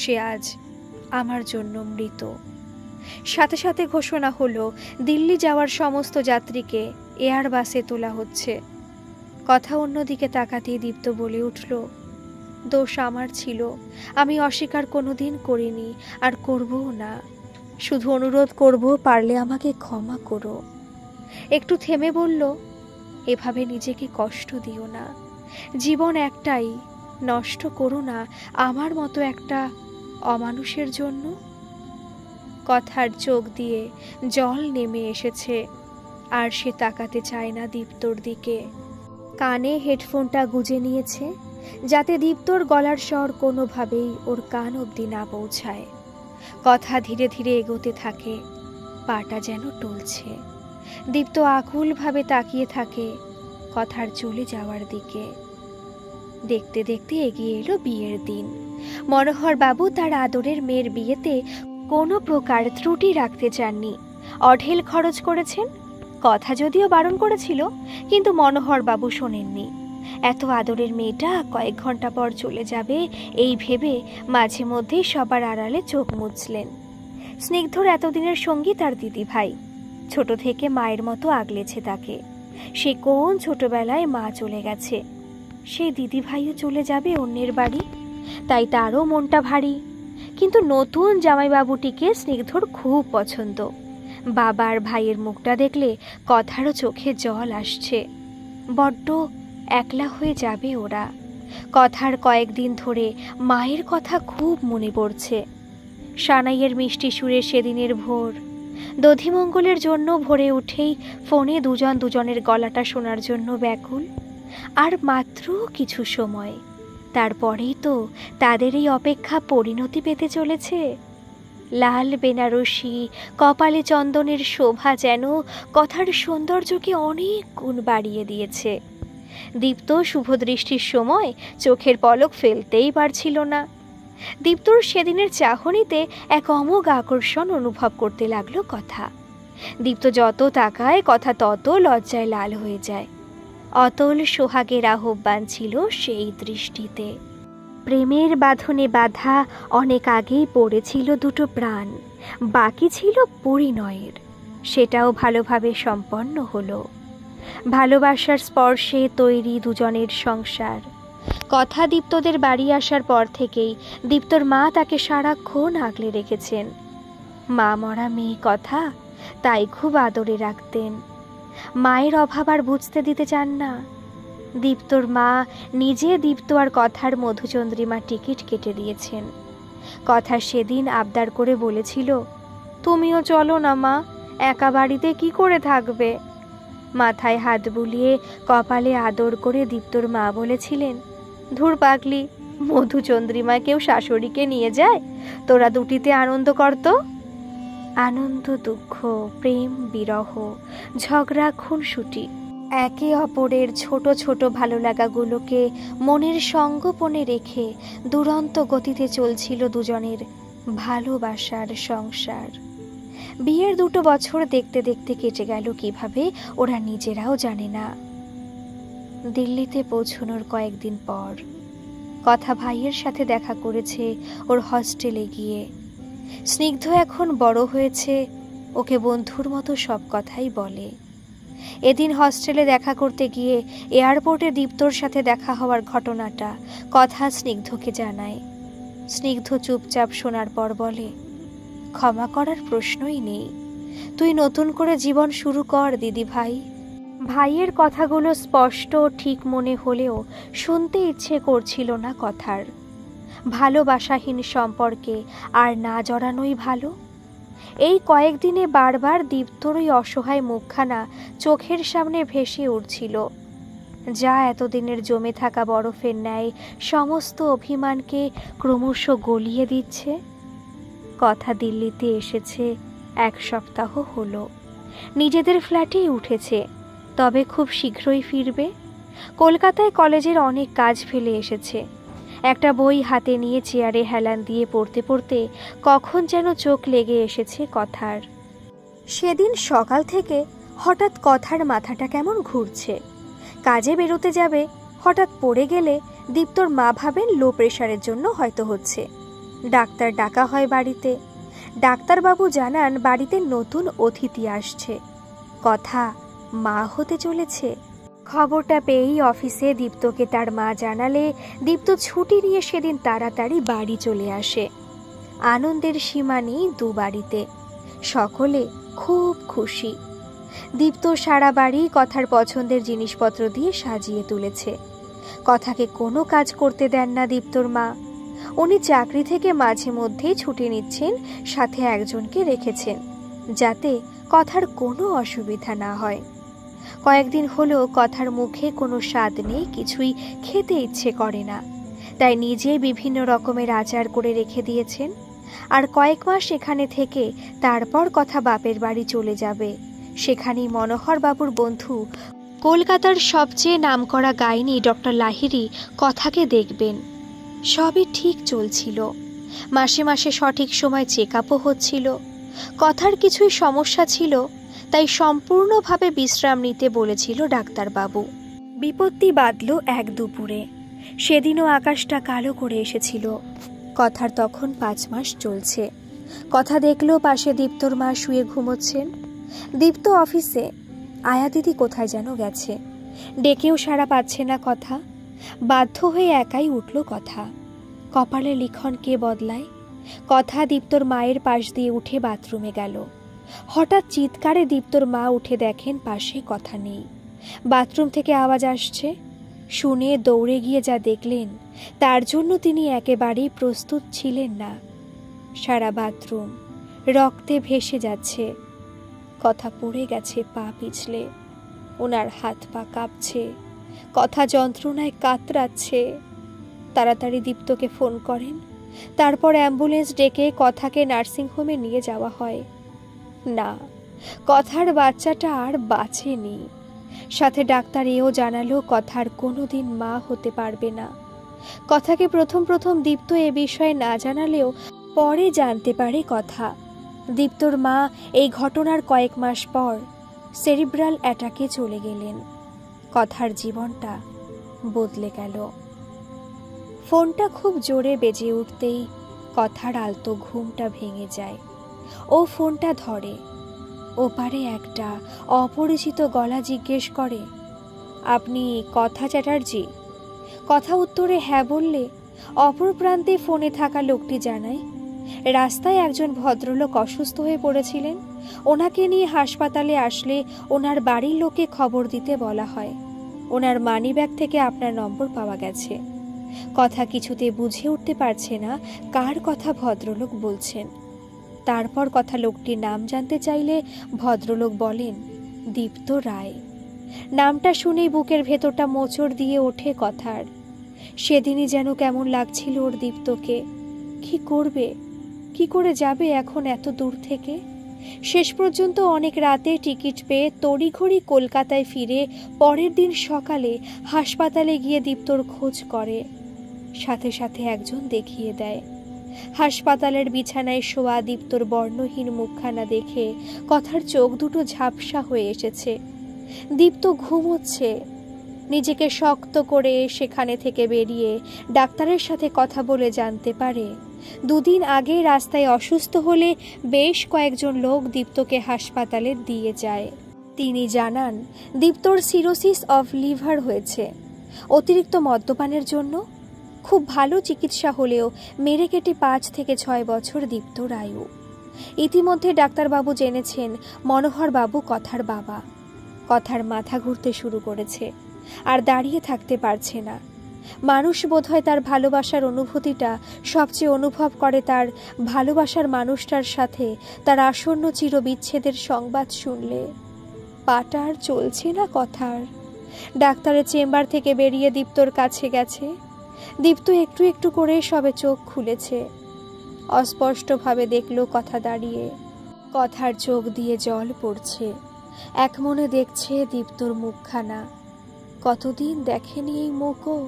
সে আজ আমার জন্য মৃত। সাথে সাথে ঘোষণা হলো, দিল্লি যাওয়ার সমস্ত যাত্রীকে এয়ার বাসে তোলা হচ্ছে। কথা অন্যদিকে তাকাতেই দীপ্ত বলে উঠল, দোষ আমার ছিল, আমি অস্বীকার কোনোদিন করিনি আর করবও না। শুধু অনুরোধ করব, পারলে আমাকে ক্ষমা করো। একটু থেমে বলল, এভাবে নিজেকে কষ্ট দিও না। জীবন একটাই, নষ্ট করো না আমার মতো একটা অমানুষের জন্য। কথার চোখ দিয়ে জল নেমে এসেছে, আর সে তাকাতে চায় না দীপ্তর দিকে। কানে হেডফোনটা গুজে নিয়েছে যাতে দীপ্তর গলার স্বর কোনোভাবেই ওর কান অবধি না পৌঁছায়। কথা ধীরে ধীরে এগোতে থাকে, পাটা যেন টলছে। দীপ্ত আকুলভাবে তাকিয়ে থাকে কথার চলে যাওয়ার দিকে। দেখতে দেখতে এগিয়ে এলো বিয়ের দিন। মনোহর বাবু তার আদরের মেয়ের বিয়েতে কোনো প্রকার ত্রুটি রাখতে চাননি। অঢেল খরচ করেছেন। কথা যদিও বারণ করেছিল, কিন্তু মনোহর বাবু শোনেননি। এত আদরের মেয়েটা কয়েক ঘন্টা পর চলে যাবে এই ভেবে মাঝে মধ্যে সবার আড়ালে চোখ মুছলেন। স্নিগ্ধর এতদিনের সঙ্গী তার দিদি ভাই। ছোট থেকে মায়ের মতো আগলেছে তাকে। সে কোন ছোটবেলায় মা চলে গেছে, সেই দিদি ভাইও চলে যাবে অন্যের বাড়ি। তাই তারও মনটা ভারী। কিন্তু নতুন জামাইবাবুটিকে স্নিগ্ধর খুব পছন্দ। বাবা আর ভাইয়ের মুখটা দেখলে কথারও চোখে জল আসছে। বড্ড একলা হয়ে যাবে ওরা। কথার কয়েকদিন ধরে মায়ের কথা খুব মনে পড়ছে। সানাইয়ের মিষ্টি সুরে সেদিনের ভোর, দধিমঙ্গলের জন্য ভোরে উঠেই ফোনে দুজন দুজনের গলাটা শোনার জন্য ব্যাকুল। আর মাত্র কিছু সময়, তারপরেই তো তাদের এই অপেক্ষা পরিণতি পেতে চলেছে। লাল বেনারসি, কপালে চন্দনের শোভা যেন কথার সৌন্দর্যকে অনেক গুণ বাড়িয়ে দিয়েছে। দীপ্ত শুভদৃষ্টির সময় চোখের পলক ফেলতেই পারছিল না। দীপ্তর সেদিনের চাহনিতে এক অমোঘ আকর্ষণ অনুভব করতে লাগলো কথা। দীপ্ত যত তাকায় কথা তত লজ্জায় লাল হয়ে যায়। অতল সোহাগের আহ্বান ছিল সেই দৃষ্টিতে। প্রেমের বাঁধনে বাঁধা অনেক আগেই পড়েছিল দুটো প্রাণ, বাকি ছিল পরিণয়ের। সেটাও ভালোভাবে সম্পন্ন হলো। ভালোবাসার স্পর্শে তৈরি দুজনের সংসার। কথা দীপ্তদের বাড়ি আসার পর থেকেই দীপ্তর মা তাকে সারাক্ষণ আগলে রেখেছেন। মা মরা মেয়ে কথা, তাই খুব আদরে রাখতেন। মায়ের অভাব আর বুঝতে দিতে চান না। দীপ্তর মা নিজে দীপ্ত আর কথার মধুচন্দ্রিমা টিকিট কেটে দিয়েছেন। কথা সেদিন আবদার করে বলেছিল, তুমিও চলো না মা, একা বাড়িতে কি করে থাকবে। মাথায় হাত বুলিয়ে কপালে আদর করে দীপ্তর মা বলেছিলেন, ধুর পাগলি, মধুচন্দ্রিমা কেউ শাশুড়িকে নিয়ে যায়? তোরা দুটিতে আনন্দ করতো। আনন্দ, দুঃখ, প্রেম, বিরহ, ঝগড়া, খুনসুটি, একে অপরের ছোট ছোট ভালো লাগাগুলোকে মনের সঙ্গোপনে রেখে দুরন্ত গতিতে চলছিল দুজনের ভালোবাসার সংসার। বিয়ের 2 বছর দেখতে দেখতে কেটে গেল কিভাবে ওরা নিজেরাও জানে না। দিল্লিতে পৌঁছানোর কয়েকদিন পর কথা ভাইয়ের সাথে দেখা করেছে ওর হস্টেলে গিয়ে। স্নিগ্ধ এখন বড় হয়েছে, ওকে বন্ধুর মতো সব কথাই বলে। এদিন হস্টেলে দেখা করতে গিয়ে এয়ারপোর্টে দীপ্তর সাথে দেখা হওয়ার ঘটনাটা কথা স্নিগ্ধকে জানায়। স্নিগ্ধ চুপচাপ শোনার পর বলে, ক্ষমা করার প্রশ্নই নেই, তুই নতুন করে জীবন শুরু কর দিদি ভাই। ভাইয়ের কথাগুলো স্পষ্ট ঠিক মনে হলেও শুনতে ইচ্ছে করছিল না কথার। ভালোবাসাহীন সম্পর্কে আর না জড়ানোই ভালো। এই কয়েকদিনে বারবার দীপ্তর ওই অসহায় মুখখানা চোখের সামনে ভেসে উঠছিল, যা এতদিনের জমে থাকা বরফের ন্যায় সমস্ত অভিমানকে ক্রমশ গলিয়ে দিচ্ছে। কথা দিল্লিতে এসেছে 1 সপ্তাহ হলো। নিজেদের ফ্ল্যাটেই উঠেছে, তবে খুব শীঘ্রই ফিরবে। কলকাতায় কলেজের অনেক কাজ ফেলে এসেছে। একটা বই হাতে নিয়ে চেয়ারে হেলান দিয়ে পড়তে পড়তে কখন যেন চোখ লেগে এসেছে কথার। সেদিন সকাল থেকে হঠাৎ কথার মাথাটা কেমন ঘুরছে। কাজে বেরোতে যাবে, হঠাৎ পড়ে গেলে দীপ্তর মা ভাবেন লো প্রেশারের জন্য হয়তো হচ্ছে। ডাক্তার ডাকা হয় বাড়িতে। ডাক্তারবাবু জানান বাড়িতে নতুন অতিথি আসছে, কথা মা হতে চলেছে। খবরটা পেয়েই অফিসে দীপ্তকে তার মা জানালে দীপ্ত ছুটি নিয়ে সেদিন তাড়াতাড়ি বাড়ি চলে আসে। আনন্দের সীমা নেই 2 বাড়িতে, সকলে খুব খুশি। দীপ্ত সারা বাড়ি কথার পছন্দের জিনিসপত্র দিয়ে সাজিয়ে তুলেছে। কথাকে কোনো কাজ করতে দেন না দীপ্তর মা। উনি চাকরি থেকে মাঝে মধ্যেই ছুটি নিচ্ছেন, সাথে একজনকে রেখেছেন যাতে কথার কোনো অসুবিধা না হয়। কয়েকদিন হলো কথার মুখে কোনো স্বাদ নেই, কিছুই খেতে ইচ্ছে করে না, তাই নিজে বিভিন্ন রকমের আচার করে রেখে দিয়েছেন। আর কয়েক মাস এখানে থেকে তারপর কথা বাপের বাড়ি চলে যাবে। সেখানেই মনোহর বাবুর বন্ধু কলকাতার সবচেয়ে নামকরা গাইনি ডক্টর লাহিড়ী কথাকে দেখবেন। সবই ঠিক চলছিল। মাসে মাসে সঠিক সময় চেকআপও হচ্ছিল। কথার কিছুই সমস্যা ছিল, তাই সম্পূর্ণভাবে বিশ্রাম নিতে বলেছিল ডাক্তারবাবু। বিপত্তি বাঁধল এক দুপুরে। সেদিনও আকাশটা কালো করে এসেছিল। কথার তখন 5 মাস চলছে। কথা দেখলো পাশে দীপ্তর মা শুয়ে ঘুমোচ্ছেন। দীপ্ত অফিসে, আয়া দিদি কোথায় যেন গেছে। ডেকেও সাড়া পাচ্ছে না কথা। বাধ্য হয়ে একাই উঠল কথা। কপালে লিখন কে বদলায়? কথা দীপ্তর মায়ের পাশ দিয়ে উঠে বাথরুমে গেল। হঠাৎ চিৎকারে দীপ্তর মা উঠে দেখেন পাশে কথা নেই। বাথরুম থেকে আওয়াজ আসছে। শুনে দৌড়ে গিয়ে যা দেখলেন তার জন্য তিনি একেবারেই প্রস্তুত ছিলেন না। সারা বাথরুম রক্তে ভেসে যাচ্ছে। কথা পড়ে গেছে পা পিছলে। ওনার হাত পা কাঁপছে, কথা যন্ত্রণায় কাতরাচ্ছে। তাড়াতাড়ি দীপ্তকে ফোন করেন। তারপর অ্যাম্বুলেন্স ডেকে কথাকে নার্সিংহোমে নিয়ে যাওয়া হয়। না, কথার বাচ্চাটা আর বাঁচেনি। সাথে ডাক্তার এও জানালো কথার কোনোদিন মা হতে পারবে না। কথাকে প্রথম প্রথম দীপ্ত এ বিষয়ে না জানালেও পরে জানতে পারে কথা। দীপ্তর মা এই ঘটনার কয়েক মাস পর সেরিব্রাল অ্যাটাকে চলে গেলেন। কথার জীবনটা বদলে গেল। ফোনটা খুব জোরে বেজে উঠতেই কথার আলতো ঘুমটা ভেঙে যায়। ও ফোনটা ধরে। ওপারে একটা অপরিচিত গলা জিজ্ঞেস করে, আপনি কথা চ্যাটার্জি? কথা উত্তরে হ্যাঁ বললে অপর প্রান্তে ফোনে থাকা লোকটি জানায়, রাস্তায় একজন ভদ্রলোক অসুস্থ হয়ে পড়েছিলেন। ওনাকে নিয়ে হাসপাতালে আসলে ওনার বাড়ির লোককে খবর দিতে বলা হয়। ওনার মানিব্যাগ থেকে আপনার নম্বর পাওয়া গেছে। কথা কিছুতে বুঝে উঠতে পারছে না কার কথা ভদ্রলোক বলছেন। তারপর কথা লোকটির নাম জানতে চাইলে ভদ্রলোক বলেন, দীপ্ত রায়। নামটা শুনেই বুকের ভেতরটা মোচড় দিয়ে ওঠে কথার। সেদিনই যেন কেমন লাগছিল ওর দীপ্তকে। কি করবে, কি করে যাবে এখন এত দূর থেকে? শেষ পর্যন্ত অনেক রাতে টিকিট পেয়ে তড়িঘড়ি কলকাতায় ফিরে পরের দিন সকালে হাসপাতালে গিয়ে দীপ্তর খোঁজ করে। সাথে সাথে একজন দেখিয়ে দেয়। হাসপাতালের বিছানায় শোয়া দীপ্তর বর্ণহীন মুখখানা দেখে কথার চোখ দুটো ঝাপসা হয়ে এসেছে। দীপ্ত ঘুমোচ্ছে। নিজেকে শক্ত করে সেখানে থেকে বেরিয়ে ডাক্তারের সাথে কথা বলে জানতে পারে, দুদিন আগে রাস্তায় অসুস্থ হলে বেশ কয়েকজন লোক দীপ্তকে হাসপাতালে দিয়ে যায়। তিনি জানান দীপ্তর সিরোসিস অফ লিভার হয়েছে অতিরিক্ত মদ্যপানের জন্য। খুব ভালো চিকিৎসা হলেও মেরে কেটে 5 থেকে 6 বছর দীপ্তর আয়ু। ইতিমধ্যে ডাক্তারবাবু জেনেছেন মনোহরবাবু কথার বাবা। কথার মাথা ঘুরতে শুরু করেছে, আর দাঁড়িয়ে থাকতে পারছে না। মানুষ বোধহয় তার ভালোবাসার অনুভূতিটা সবচেয়ে অনুভব করে তার ভালোবাসার মানুষটার সাথে তার আসন্ন চিরবিচ্ছেদের সংবাদ শুনলে। পাটা আর চলছে না কথার। ডাক্তারের চেম্বার থেকে বেরিয়ে দীপ্তর কাছে গেছে। দীপ্ত একটু একটু করে সবে চোখ খুলেছে। অস্পষ্টভাবে দেখল কথা দাঁড়িয়ে। কথার চোখ দিয়ে জল পড়ছে। এক মনে দেখছে দীপ্তর মুখখানা। কতদিন দেখেনি এই মুখও।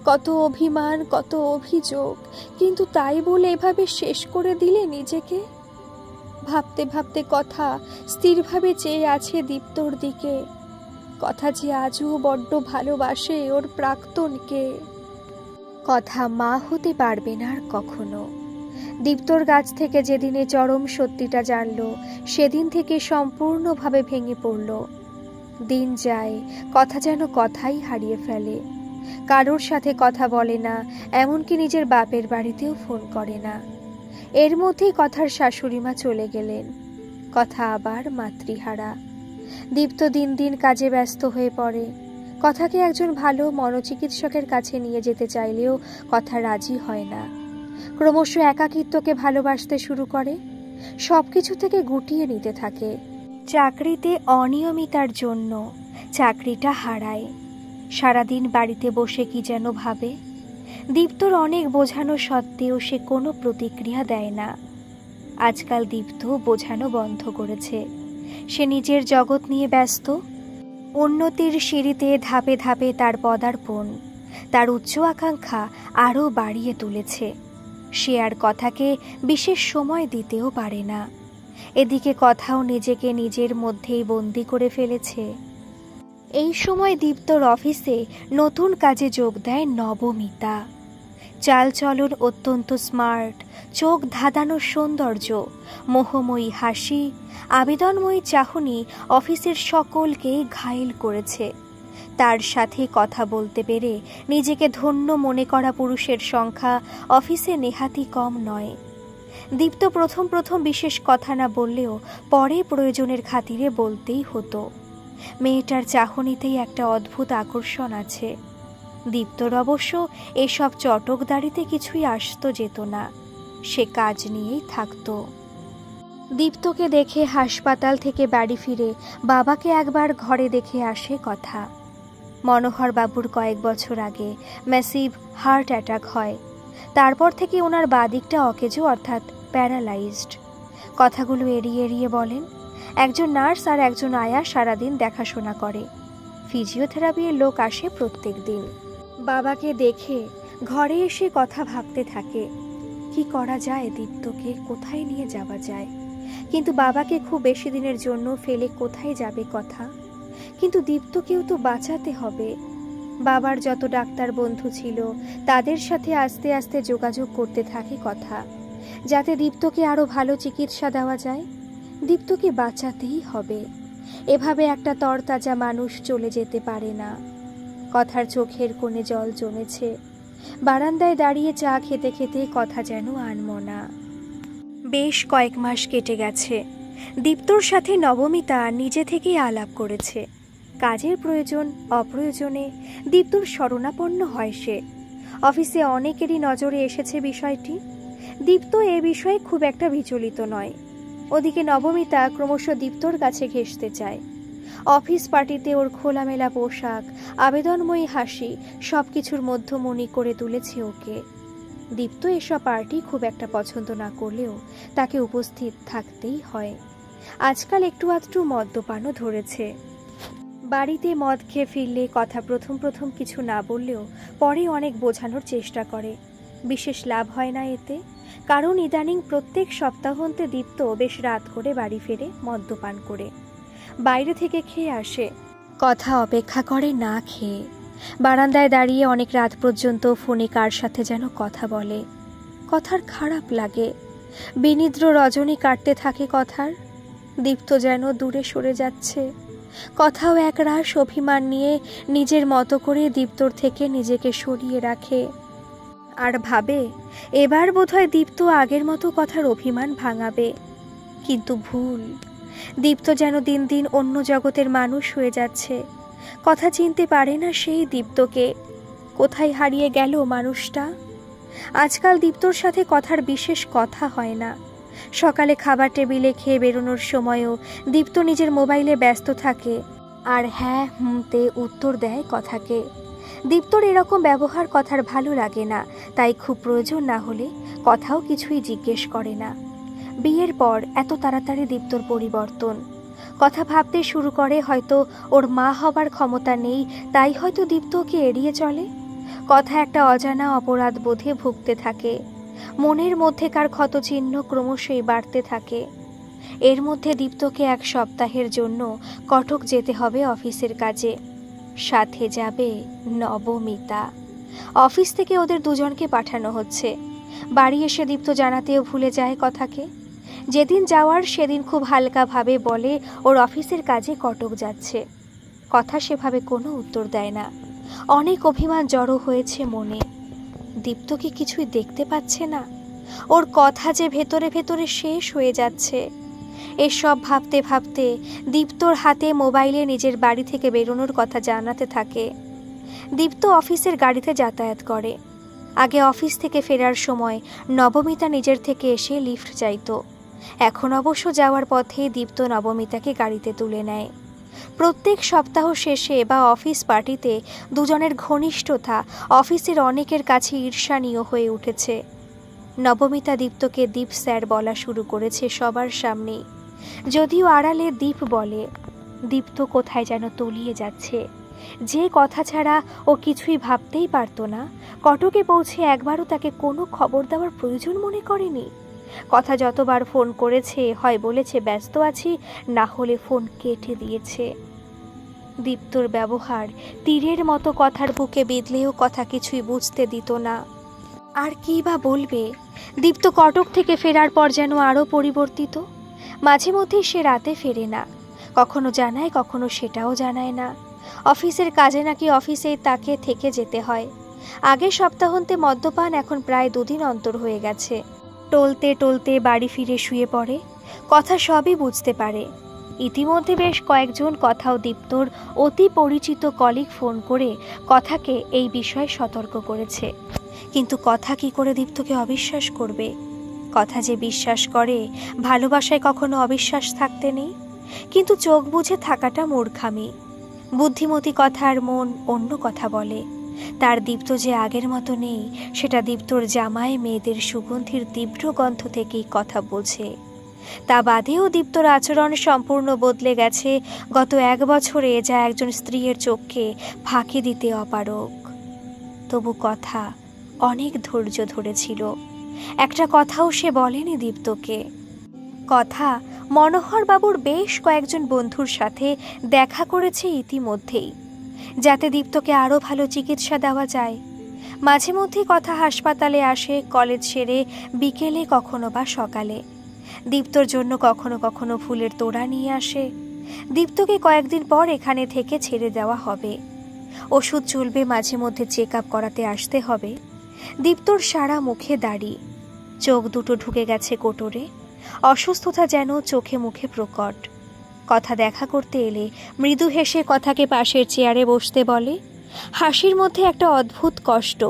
কত অভিমান, কত অভিযোগ, কিন্তু তাই বলে এভাবে শেষ করে দিলে নিজেকে। ভাবতে ভাবতে কথা স্থিরভাবে চেয়ে আছে দীপ্তর দিকে। কথা যে আজও বড্ড ভালোবাসে ওর প্রাক্তনকে। কথা মা হতে পারবে না আর কখনো। দীপ্তর গাছ থেকে যেদিনে চরম সত্যিটা জানল, সেদিন থেকে সম্পূর্ণভাবে ভেঙে পড়ল। দিন যায়, কথা যেন কথাই হারিয়ে ফেলে। কারোর সাথে কথা বলে না, এমনকি নিজের বাপের বাড়িতেও ফোন করে না। এর মধ্যেই কথার শাশুড়িমা চলে গেলেন। কথা আবার মাতৃহারা। দীপ্ত দিন দিন কাজে ব্যস্ত হয়ে পড়ে। কথাকে একজন ভালো মনোচিকিৎসকের কাছে নিয়ে যেতে চাইলেও কথা রাজি হয় না। ক্রমশ একাকিত্বকে ভালোবাসতে শুরু করে। সবকিছু থেকে গুটিয়ে নিতে থাকে। চাকরিতে অনিয়মিতার জন্য চাকরিটা হারায়। সারাদিন বাড়িতে বসে কি যেন ভাবে। দীপ্তর অনেক বোঝানো সত্ত্বেও সে কোনো প্রতিক্রিয়া দেয় না। আজকাল দীপ্ত বোঝানো বন্ধ করেছে। সে নিজের জগৎ নিয়ে ব্যস্ত। উন্নতির সিঁড়িতে ধাপে ধাপে তার পদার্পণ তার উচ্চ আকাঙ্ক্ষা আরও বাড়িয়ে তুলেছে। সে আর কথাকে বিশেষ সময় দিতেও পারে না। এদিকে কথাও নিজেকে নিজের মধ্যেই বন্দি করে ফেলেছে। এই সময় দীপ্তর অফিসে নতুন কাজে যোগ দেয় নবমিতা। চালচলন অত্যন্ত স্মার্ট, চোখ ধাঁধানোর সৌন্দর্য, মোহময়ী হাসি, আবেদনময়ী চাহনি অফিসের সকলকেই ঘায়েল করেছে। তার সাথে কথা বলতে পেরে নিজেকে ধন্য মনে করা পুরুষের সংখ্যা অফিসে নেহাতই কম নয়। দীপ্ত প্রথম প্রথম বিশেষ কথা না বললেও পরে প্রয়োজনের খাতিরে বলতেই হতো। মেয়েটার চাহনিতেই একটা অদ্ভুত আকর্ষণ আছে। দীপ্তর অবশ্য এসব চটকদারিতে কিছুই আসতো যেত না, সে কাজ নিয়েই থাকতো। দীপ্তকে দেখে হাসপাতাল থেকে বাড়ি ফিরে বাবাকে একবার ঘরে দেখে আসে কথা। মনোহর বাবুর কয়েক বছর আগে ম্যাসিভ হার্ট অ্যাটাক হয়। তারপর থেকে ওনার বাদিকটা অকেজো অর্থাৎ প্যারালাইজড। কথাগুলো এড়িয়ে এড়িয়ে বলেন, একজন নার্স আর একজন আয়া সারাদিন দেখাশোনা করে। ফিজিওথেরাপির লোক আসে প্রত্যেক দিন। বাবাকে দেখে ঘরে এসে কথা ভাবতে থাকে, কি করা যায় দীপ্তকে, কোথায় নিয়ে যাওয়া যায়। কিন্তু বাবাকে খুব বেশি দিনের জন্য ফেলে কোথায় যাবে কথা। কিন্তু দীপ্তকেও তো বাঁচাতে হবে। বাবার যত ডাক্তার বন্ধু ছিল তাদের সাথে আস্তে আস্তে যোগাযোগ করতে থাকে কথা, যাতে দীপ্তকে আরো ভালো চিকিৎসা দেওয়া যায়। দীপ্তকে বাঁচাতেই হবে। এভাবে একটা তরতাজা মানুষ চলে যেতে পারে না। কথার চোখের কোণে জল জমেছে। বারান্দায় দাঁড়িয়ে চা খেতে খেতে কথা যেন আনমনা। বেশ কয়েক মাস কেটে গেছে। দীপ্তর সাথে নবমিতা নিজে থেকেই আলাপ করেছে। কাজের প্রয়োজন অপ্রয়োজনে দীপ্তর শরণাপন্ন হয় সে। অফিসে অনেকেরই নজরে এসেছে বিষয়টি। দীপ্ত এ বিষয়ে খুব একটা বিচলিত নয়। ওদিকে নবমিতা ক্রমশ দীপ্তর কাছে ঘেঁষতে চায়। অফিস পার্টিতে ওর খোলামেলা পোশাক, আবেদনময়ী হাসি সবকিছুর মধ্যমণি করে তুলেছে ওকে। দীপ্ত এসব পার্টি খুব একটা পছন্দ না করলেও তাকে উপস্থিত থাকতেই হয়। আজকাল একটু আধটু মদ্যপানও ধরেছে। বাড়িতে মদ খেয়ে ফিরলে কথা প্রথম প্রথম কিছু না বললেও পরে অনেক বোঝানোর চেষ্টা করে। বিশেষ লাভ হয় না এতে, কারণ ইদানিং প্রত্যেক সপ্তাহান্তে দীপ্ত বেশ রাত করে বাড়ি ফেরে মদ্যপান করে। বাইরে থেকে খেয়ে আসে, কথা অপেক্ষা করে না খেয়ে। বারান্দায় দাঁড়িয়ে অনেক রাত পর্যন্ত ফোনে কার সাথে যেন কথা বলে। কথার খারাপ লাগে। বিনিদ্র রজনী কাটতে থাকে কথার। দীপ্ত যেন দূরে সরে যাচ্ছে। কথাও একরাশ অভিমান নিয়ে নিজের মতো করে দীপ্তর থেকে নিজেকে সরিয়ে রাখে। আর ভাবে এবার বোধহয় দীপ্ত আগের মতো কথার অভিমান ভাঙাবে। কিন্তু ভুল। দীপ্ত যেন দিন দিন অন্য জগতের মানুষ হয়ে যাচ্ছে। কথা চিনতে পারে না সেই দীপ্তকে। কোথায় হারিয়ে গেল মানুষটা। আজকাল দীপ্তর সাথে কথার বিশেষ কথা হয় না। সকালে খাবার টেবিলে খেয়ে বেরোনোর সময়ও দীপ্ত নিজের মোবাইলে ব্যস্ত থাকে আর হ্যাঁ হুমতে উত্তর দেয় কথাকে। দীপ্তর এরকম ব্যবহার কথার ভালো লাগে না, তাই খুব প্রয়োজন না হলে কথাও কিছুই জিজ্ঞেস করে না। বিয়ের পর এত তাড়াতাড়ি দীপ্তর পরিবর্তন। কথা ভাবতে শুরু করে হয়তো ওর মা হবার ক্ষমতা নেই, তাই হয়তো দীপ্তকে এড়িয়ে চলে। কথা একটা অজানা অপরাধ বোধে ভুগতে থাকে। মনের মধ্যেকার ক্ষতচিহ্ন ক্রমশই বাড়তে থাকে। এর মধ্যে দীপ্তকে এক সপ্তাহের জন্য কটক যেতে হবে অফিসের কাজে। সাথে যাবে নবমিতা। অফিস থেকে ওদের দুজনকে পাঠানো হচ্ছে। বাড়ি এসে দীপ্ত জানাতেও ভুলে যায় কথাকে। যেদিন যাওয়ার সেদিন খুব হালকাভাবে বলে ওর অফিসের কাজে কটক যাচ্ছে। কথা সেভাবে কোনো উত্তর দেয় না। অনেক অভিমান জড়ো হয়েছে মনে। দীপ্ত কি কিছুই দেখতে পাচ্ছে না? ওর কথা যে ভেতরে ভেতরে শেষ হয়ে যাচ্ছে। এসব ভাবতে ভাবতে দীপ্তর হাতে মোবাইলে নিজের বাড়ি থেকে বেরোনোর কথা জানাতে থাকে। দীপ্ত অফিসের গাড়িতে যাতায়াত করে। আগে অফিস থেকে ফেরার সময় নবমিতা নিজের থেকে এসে লিফট চাইতো। এখন অবশ্য যাওয়ার পথে দীপ্ত নবমিতাকে গাড়িতে তুলে নেয়। প্রত্যেক সপ্তাহ শেষে বা অফিস পার্টিতে দুজনের ঘনিষ্ঠতা অফিসের অনেকের কাছে ঈর্ষণীয় হয়ে উঠেছে। নবমিতা দীপ্তকে দীপ স্যার বলা শুরু করেছে সবার সামনেই। যদিও আড়ালে দীপ বলে। দীপ্ত কোথায় যেন তলিয়ে যাচ্ছে। যে কথা ছাড়া ও কিছুই ভাবতেই পারত না, কটকে পৌঁছে একবারও তাকে কোনো খবর দেওয়ার প্রয়োজন মনে করেনি। কথা যতবার ফোন করেছে হয় বলেছে ব্যস্ত আছি, না হলে ফোন কেটে দিয়েছে। দীপ্তর ব্যবহার তীরের মতো কথার বুকে বিঁধলেও কথা কিছুই বুঝতে দিত না। আর কি বা বলবে? দীপ্ত কটক থেকে ফেরার পর যেন আরও পরিবর্তিত। মাঝে মধ্যেই সে রাতে ফেরে না, কখনো জানায় কখনো সেটাও জানায় না। অফিসের কাজে নাকি অফিসেই তাকে থেকে যেতে হয়। আগে সপ্তাহান্তে মদ্যপান, এখন প্রায় 2 দিন অন্তর হয়ে গেছে। টলতে টলতে বাড়ি ফিরে শুয়ে পড়ে। কথা সবই বুঝতে পারে। ইতিমধ্যে বেশ কয়েকজন কথাও দীপ্তর অতি পরিচিত কলিগ ফোন করে কথাকে এই বিষয়ে সতর্ক করেছে। কিন্তু কথা কি করে দীপ্তকে অবিশ্বাস করবে? কথা যে বিশ্বাস করে, ভালোবাসায় কখনো অবিশ্বাস থাকতে নেই। কিন্তু চোখ বুঝে থাকাটা মূর্খামি। বুদ্ধিমতী কথার মন অন্য কথা বলে। তার দীপ্ত যে আগের মতো নেই, সেটা দীপ্তর জামায় মেয়েদের সুগন্ধির তীব্র গন্ধ থেকেই কথা বোঝে। তা বাদেও দীপ্তর আচরণ সম্পূর্ণ বদলে গেছে গত 1 বছরে, যা একজন স্ত্রীর চোখকে ফাঁকি দিতে অপারগ। তবু কথা অনেক ধৈর্য ধরেছিল। একটা কথাও সে বলেনি দীপ্তকে। কথা মনোহর বাবুর বেশ কয়েকজন বন্ধুর সাথে দেখা করেছে ইতিমধ্যেই, যাতে দীপ্তকে আরও ভালো চিকিৎসা দেওয়া যায়। মাঝে মধ্যে কথা হাসপাতালে আসে, কলেজ সেরে বিকেলে, কখনো বা সকালে। দীপ্তর জন্য কখনো কখনো ফুলের তোড়া নিয়ে আসে। দীপ্তকে কয়েকদিন পর এখানে থেকে ছেড়ে দেওয়া হবে। ওষুধ চলবে, মাঝে মধ্যে চেক আপ করাতে আসতে হবে। দীপ্তর সারা মুখে দাড়ি, চোখ দুটো ঢুকে গেছে কোটরে। অসুস্থতা যেন চোখে মুখে প্রকট। কথা দেখা করতে এলে মৃদু হেসে কথাকে পাশের চেয়ারে বসতে বলে। হাসির মধ্যে একটা অদ্ভুত কষ্ট,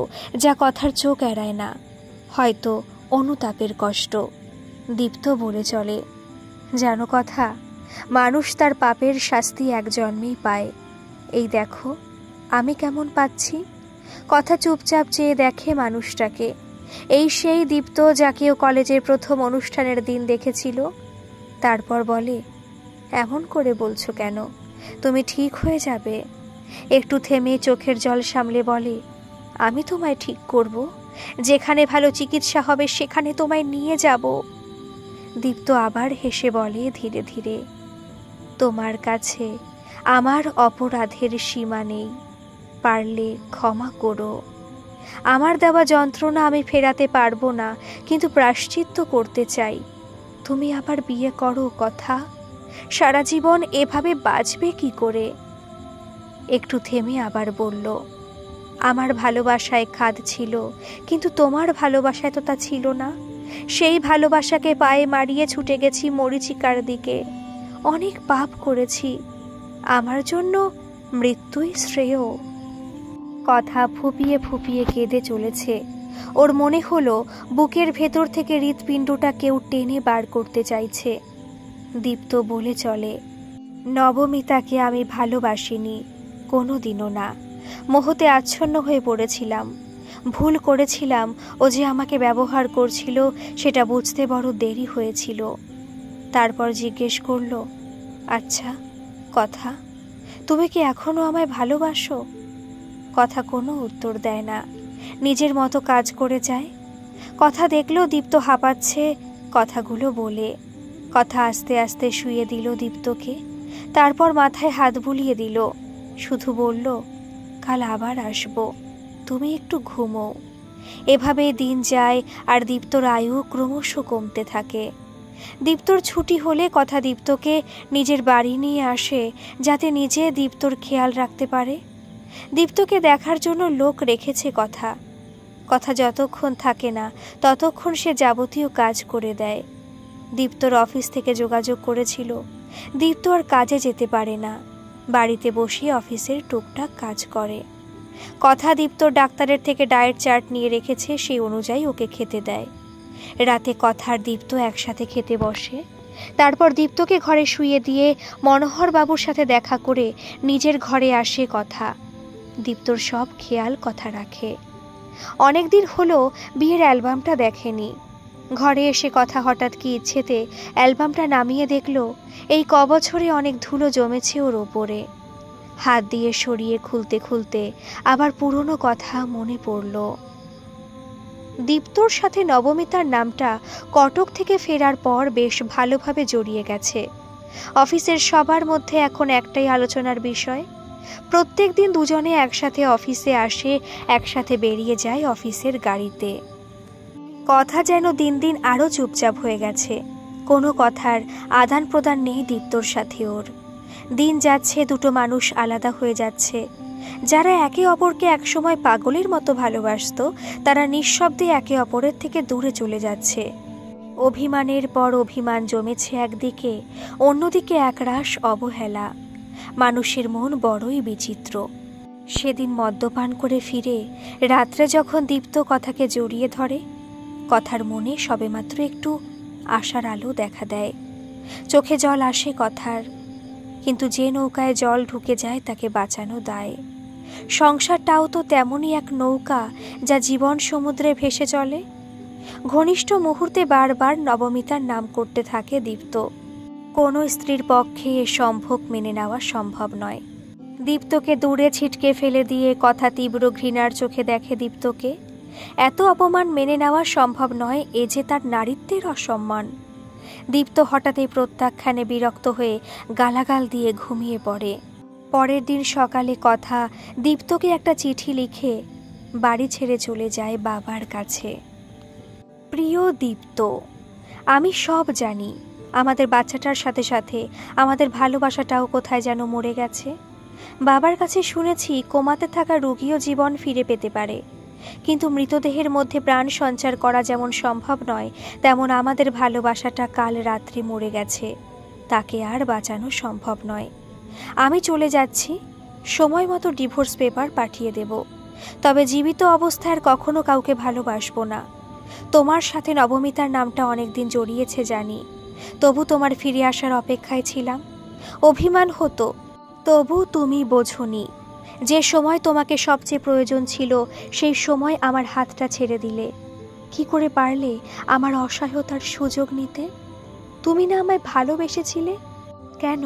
যা কথার চোখ এড়ায় না। হয়তো অনুতাপের কষ্ট। দীপ্ত বলে চলে, জানো কথা, মানুষ তার পাপের শাস্তি এক জন্মেই পায়। এই দেখো আমি কেমন পাচ্ছি। কথা চুপচাপ চেয়ে দেখে মানুষটাকে। এই সেই দীপ্ত যাকেও কলেজের প্রথম অনুষ্ঠানের দিন দেখেছিল। তারপর বলে, এমন করে বলছো কেন? তুমি ঠিক হয়ে যাবে। একটু থেমে চোখের জল সামলে বলে, আমি তোমায় ঠিক করব। যেখানে ভালো চিকিৎসা হবে সেখানে তোমায় নিয়ে যাব। দীপ্ত আবার হেসে বলে ধীরে ধীরে, তোমার কাছে আমার অপরাধের সীমা নেই, পারলে ক্ষমা করো। আমার দেওয়া যন্ত্রণা আমি ফেরাতে পারবো না, কিন্তু প্রায়শ্চিত্ত করতে চাই। তুমি আবার বিয়ে করো কথা। সারা জীবন এভাবে বাঁচবে কি করে? একটু থেমে আবার বলল, আমার ভালোবাসায় খাদ ছিল, কিন্তু তোমার ভালোবাসায় তো তা ছিল না। সেই ভালোবাসাকে পায়ে মারিয়ে ছুটে গেছি মরীচিকার দিকে। অনেক পাপ করেছি, আমার জন্য মৃত্যুই শ্রেয়। কথা ফুপিয়ে ফুপিয়ে কেঁদে চলেছে। ওর মনে হলো বুকের ভেতর থেকে হৃৎপিণ্ডটা কেউ টেনে বার করতে চাইছে। দীপ্ত বলে চলে, নবমিতাকে আমি ভালোবাসিনি, কোনোদিনও না। মোহতে আচ্ছন্ন হয়ে পড়েছিলাম। ভুল করেছিলাম। ও যে আমাকে ব্যবহার করছিল সেটা বুঝতে বড় দেরি হয়েছিল। তারপর জিজ্ঞেস করলো, আচ্ছা কথা, তুমি কি এখনো আমায় ভালোবাসো? কথা কোনো উত্তর দেয় না, নিজের মতো কাজ করে যায়। কথা দেখলো দীপ্ত হাঁপাচ্ছে, কথাগুলো বলে। কথা আস্তে আস্তে শুয়ে দিল দীপ্তকে। তারপর মাথায় হাত বুলিয়ে দিল। শুধু বলল, কাল আবার আসবো, তুমি একটু ঘুমো। এভাবে দিন যায় আর দীপ্তর আয়ু ক্রমশ কমতে থাকে। দীপ্তর ছুটি হলে কথা দীপ্তকে নিজের বাড়ি নিয়ে আসে, যাতে নিজে দীপ্তর খেয়াল রাখতে পারে। দীপ্তকে দেখার জন্য লোক রেখেছে কথা। কথা যতক্ষণ থাকে না ততক্ষণ সে যাবতীয় কাজ করে দেয়। দীপ্তর অফিস থেকে যোগাযোগ করেছিল। দীপ্ত আর কাজে যেতে পারে না, বাড়িতে বসে অফিসের টুকটাক কাজ করে। কথা দীপ্তর ডাক্তারের থেকে ডায়েট চার্ট নিয়ে রেখেছে, সেই অনুযায়ী ওকে খেতে দেয়। রাতে কথা আর দীপ্ত একসাথে খেতে বসে। তারপর দীপ্তকে ঘরে শুইয়ে দিয়ে মনোহর বাবুর সাথে দেখা করে নিজের ঘরে আসে কথা। দীপ্তর সব খেয়াল কথা রাখে। অনেকদিন হলো বিয়ের অ্যালবামটা দেখেনি। ঘরে এসে কথা হঠাৎ কি ইচ্ছেতে অ্যালবামটা নামিয়ে দেখল এই কবছরে অনেক ধুলো জমেছে ওর ওপরে। হাত দিয়ে সরিয়ে খুলতে খুলতে আবার পুরনো কথা মনে পড়ল। দীপ্তর সাথে নবমিতার নামটা কটক থেকে ফেরার পর বেশ ভালোভাবে জড়িয়ে গেছে। অফিসের সবার মধ্যে এখন একটাই আলোচনার বিষয়। প্রত্যেক দিন দুজনে একসাথে অফিসে আসে, একসাথে বেরিয়ে যায় অফিসের গাড়িতে। কথা যেন দিন দিন আরও চুপচাপ হয়ে গেছে। কোনো কথার আদান প্রদান নেই দীপ্তর সাথে ওর। দিন যাচ্ছে, দুটো মানুষ আলাদা হয়ে যাচ্ছে। যারা একে অপরকে একসময় পাগলের মতো ভালোবাসতো, তারা নিঃশব্দে একে অপরের থেকে দূরে চলে যাচ্ছে। অভিমানের পর অভিমান জমেছে একদিকে, অন্যদিকে একরাশ অবহেলা। মানুষের মন বড়ই বিচিত্র। সেদিন মদ্যপান করে ফিরে রাত্রে যখন দীপ্ত কথাকে জড়িয়ে ধরে, কথার মনে সবেমাত্র একটু আশার আলো দেখা দেয়। চোখে জল আসে কথার, কিন্তু যে নৌকায় জল ঢুকে যায় তাকে বাঁচানো দায়। সংসারটাও তো তেমনই এক নৌকা, যা জীবন সমুদ্রে ভেসে চলে। ঘনিষ্ঠ মুহূর্তে বারবার নবমিতার নাম করতে থাকে দীপ্ত। কোনো স্ত্রীর পক্ষে এ সম্ভোগ মেনে নেওয়া সম্ভব নয়। দীপ্তকে দূরে ছিটকে ফেলে দিয়ে কথা তীব্র ঘৃণার চোখে দেখে দীপ্তকে। এত অপমান মেনে নেওয়া সম্ভব নয়, এ যে তার নারীত্বের অসম্মান। দীপ্ত হঠাৎই প্রত্যাখ্যানে বিরক্ত হয়ে গালাগাল দিয়ে ঘুমিয়ে পড়ে। পরের দিন সকালে কথা দীপ্তকে একটা চিঠি লিখে বাড়ি ছেড়ে চলে যায় বাবার কাছে। প্রিয় দীপ্ত, আমি সব জানি। আমাদের বাচ্চাটার সাথে সাথে আমাদের ভালোবাসাটাও কোথায় যেন মরে গেছে। বাবার কাছে শুনেছি কোমাতে থাকা রোগীও জীবন ফিরে পেতে পারে, কিন্তু মৃতদেহের মধ্যে প্রাণ সঞ্চার করা যেমন সম্ভব নয়, তেমন আমাদের ভালোবাসাটা কাল রাত্রি মরে গেছে। তাকে আর বাঁচানো সম্ভব নয়। আমি চলে যাচ্ছি, সময় মতো ডিভোর্স পেপার পাঠিয়ে দেব। তবে জীবিত অবস্থায় কখনো কাউকে ভালোবাসবো না। তোমার সাথে নবমিতার নামটা অনেকদিন জড়িয়েছে জানি, তবু তোমার ফিরে আসার অপেক্ষায় ছিলাম। অভিমান হতো, তবু তুমি বোঝোনি। যে সময় তোমাকে সবচেয়ে প্রয়োজন ছিল, সেই সময় আমার হাতটা ছেড়ে দিলে। কি করে পারলে আমার অসহায়তার সুযোগ নিতে? তুমি না আমায় ভালোবেসেছিলে? কেন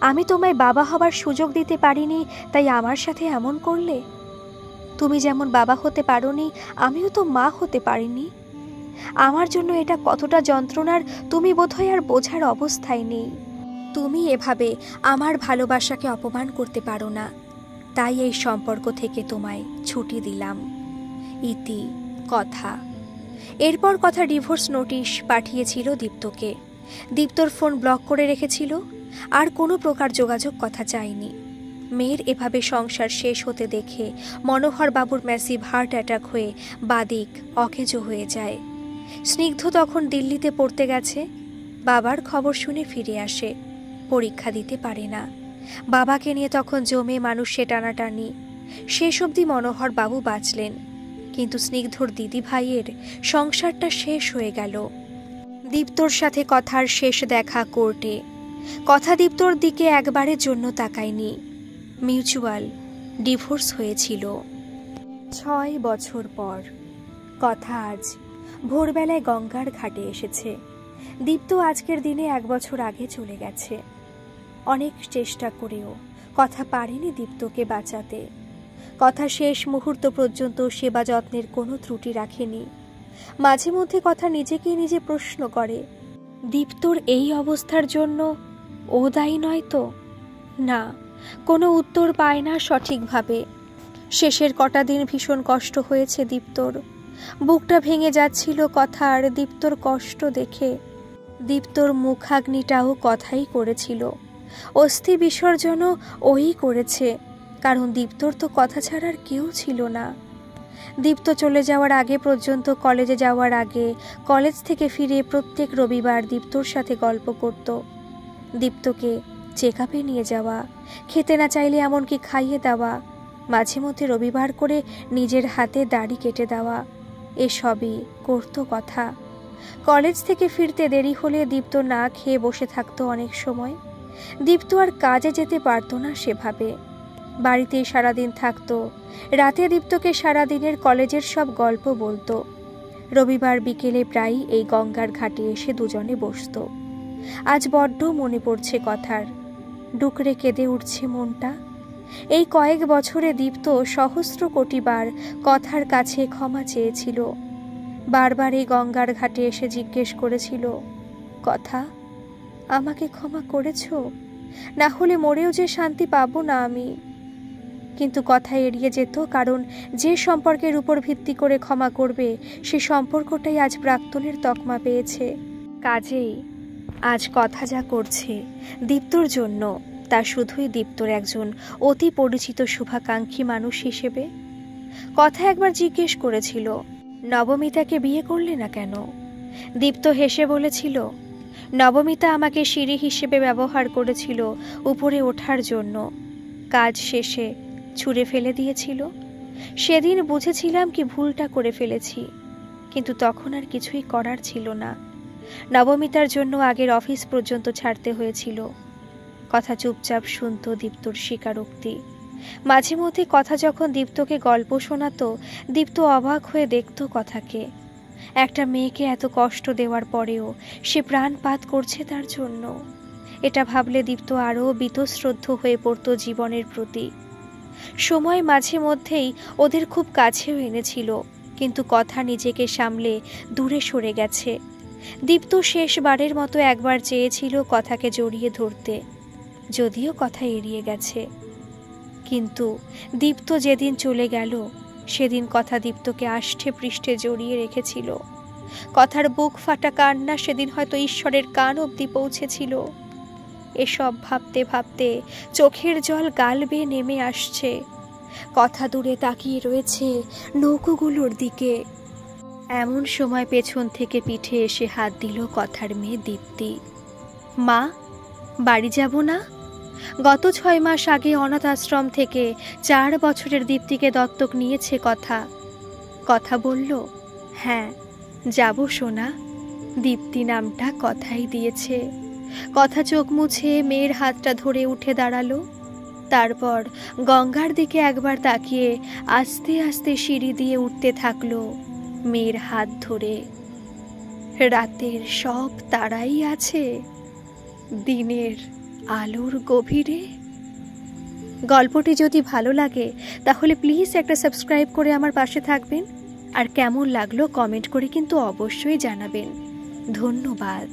আমি তোমায় বাবা হবার সুযোগ দিতে পারিনি, তাই আমার সাথে এমন করলে? তুমি যেমন বাবা হতে পারোনি, আমিও তো মা হতে পারিনি। আমার জন্য এটা কতটা যন্ত্রণার তুমি বোধহয় আর বোঝার অবস্থায় নেই। তুমি এভাবে আমার ভালোবাসাকে অপমান করতে পারো না, তাই এই সম্পর্ক থেকে তোমায় ছুটি দিলাম। ইতি কথা। এরপর কথা ডিভোর্স নোটিশ পাঠিয়েছিল দীপ্তকে। দীপ্তর ফোন ব্লক করে রেখেছিল, আর কোনো প্রকার যোগাযোগ কথা চায়নি। মেয়ের এভাবে সংসার শেষ হতে দেখে মনোহর বাবুর ম্যাসিভ হার্ট অ্যাটাক হয়ে বাদিক অকেজো হয়ে যায়। স্নিগ্ধ তখন দিল্লিতে পড়তে গেছে। বাবার খবর শুনে ফিরে আসে, পরীক্ষা দিতে পারে না। বাবাকে নিয়ে তখন জমে মানুষে টানাটানি। শেষ অবধি মনোহর বাবু বাঁচলেন, কিন্তু স্নিগ্ধর দিদি ভাইয়ের সংসারটা শেষ হয়ে গেল। দীপ্তর সাথে কথার শেষ দেখা কোর্টে। কথা দীপ্তর দিকে একবারের জন্য তাকায়নি। মিউচুয়াল ডিভোর্স হয়েছিল। 6 বছর পর কথা আজ ভোরবেলায় গঙ্গার ঘাটে এসেছে। দীপ্ত আজকের দিনে 1 বছর আগে চলে গেছে। অনেক চেষ্টা করেও কথা পারেনি দীপ্তকে বাঁচাতে। কথা শেষ মুহূর্ত পর্যন্ত সেবা যত্নের কোনো ত্রুটি রাখেনি। মাঝে মধ্যে কথা নিজেকেই নিজে প্রশ্ন করে, দীপ্তর এই অবস্থার জন্য ও দায়ী নয় তো? না, কোনো উত্তর পায় না সঠিকভাবে। শেষের কটা দিন ভীষণ কষ্ট হয়েছে দীপ্তর। বুকটা ভেঙে যাচ্ছিল কথার দীপ্তর কষ্ট দেখে। দীপ্তর মুখাগ্নিটাও কথাই করেছিল, অস্থি বিসর্জনও ওই করেছে, কারণ দীপ্তর তো কথা ছাড়ার কেউ ছিল না। দীপ্ত চলে যাওয়ার আগে পর্যন্ত, কলেজে যাওয়ার আগে, কলেজ থেকে ফিরে প্রত্যেক রবিবার দীপ্তর সাথে গল্প করত। দীপ্তকে চেকআপে নিয়ে যাওয়া, খেতে না চাইলে এমনকি খাইয়ে দেওয়া, মাঝে মধ্যে রবিবার করে নিজের হাতে দাড়ি কেটে দেওয়া, এসবই করত কথা। কলেজ থেকে ফিরতে দেরি হলে দীপ্ত না খেয়ে বসে থাকতো অনেক সময়। দীপ্ত আর কাজে যেতে পারতো না সেভাবে, বাড়িতেই সারাদিন থাকতো। রাতে দীপ্তকে সারাদিনের কলেজের সব গল্প বলতো। রবিবার বিকেলে প্রায়ই এই গঙ্গার ঘাটে এসে দুজনে বসত। আজ বড্ড মনে পড়ছে কথার, ডুকরে কেঁদে উঠছে মনটা। এই কয়েক বছরে দীপ্ত সহস্র কোটিবার কথার কাছে ক্ষমা চেয়েছিল। বারবার এই গঙ্গার ঘাটে এসে জিজ্ঞেস করেছিল, কথা আমাকে ক্ষমা করেছ? না হলে মরেও যে শান্তি পাবো না আমি। কিন্তু কথা এড়িয়ে যেত, কারণ যে সম্পর্কের উপর ভিত্তি করে ক্ষমা করবে, সে সম্পর্কটাই আজ প্রাক্তনের তকমা পেয়েছে। কাজেই আজ কথা যা করছে দীপ্তর জন্য, তা শুধুই দীপ্তর একজন অতি পরিচিত শুভাকাঙ্ক্ষী মানুষ হিসেবে। কথা একবার জিজ্ঞেস করেছিল, নবমিতাকে বিয়ে করলে না কেন? দীপ্ত হেসে বলেছিল, নবমিতা আমাকে সিঁড়ি হিসেবে ব্যবহার করেছিল উপরে ওঠার জন্য, কাজ শেষে ছুঁড়ে ফেলে দিয়েছিল। সেদিন বুঝেছিলাম কি ভুলটা করে ফেলেছি, কিন্তু তখন আর কিছুই করার ছিল না। নবমিতার জন্য আগের অফিস পর্যন্ত ছাড়তে হয়েছিল। কথা চুপচাপ শুনত দীপ্তর স্বীকারোক্তি। মাঝে মধ্যে কথা যখন দীপ্তকে গল্প শোনাতো, দীপ্ত অবাক হয়ে দেখত কথাকে। একটা মেয়েকে এত কষ্ট দেওয়ার পরেও সে প্রাণপাত করছে তার জন্য। এটা ভাবলে দীপ্ত আরও বীতশ্রদ্ধ হয়ে পড়ত জীবনের প্রতি। সময় মাঝে মধ্যেই ওদের খুব কাছেও এনেছিল, কিন্তু কথা নিজেকে সামলে দূরে সরে গেছে। দীপ্ত শেষবারের মতো একবার চেয়েছিল কথাকে জড়িয়ে ধরতে, যদিও কথা এড়িয়ে গেছে। কিন্তু দীপ্ত যেদিন চলে গেল সেদিন কথা দীপ্তকে আষ্ঠে পৃষ্ঠে জড়িয়ে রেখেছিল। কথার বুক ফাটা কান্না সেদিন হয়তো ঈশ্বরের কান অবধি পৌঁছেছিল। এসব ভাবতে ভাবতে চোখের জল গাল বেয়ে নেমে আসছে। কথা দূরে তাকিয়ে রয়েছে নৌকোগুলোর দিকে। এমন সময় পেছন থেকে পিঠে এসে হাত দিল কথার মেয়ে দীপ্তি। মা, বাড়ি যাব না? গত 6 মাস আগে অনাথ আশ্রম থেকে 4 বছরের দীপ্তিকে দত্তক নিয়েছে কথা। কথা বলল, হ্যাঁ যাব সোনা। দীপ্তি নামটা কথাই দিয়েছে। কথা চোখ মুছে মেয়ের হাতটা ধরে উঠে দাঁড়ালো। তারপর গঙ্গার দিকে একবার তাকিয়ে আস্তে আস্তে সিঁড়ি দিয়ে উঠতে থাকলো মেয়ের হাত ধরে। রাতের সব তারাই আছে দিনের আলোর গভীরে। গল্পটি যদি ভালো লাগে তাহলে প্লিজ একটা সাবস্ক্রাইব করে আমার পাশে থাকবেন, আর কেমন লাগলো কমেন্ট করে কিন্তু অবশ্যই জানাবেন। ধন্যবাদ।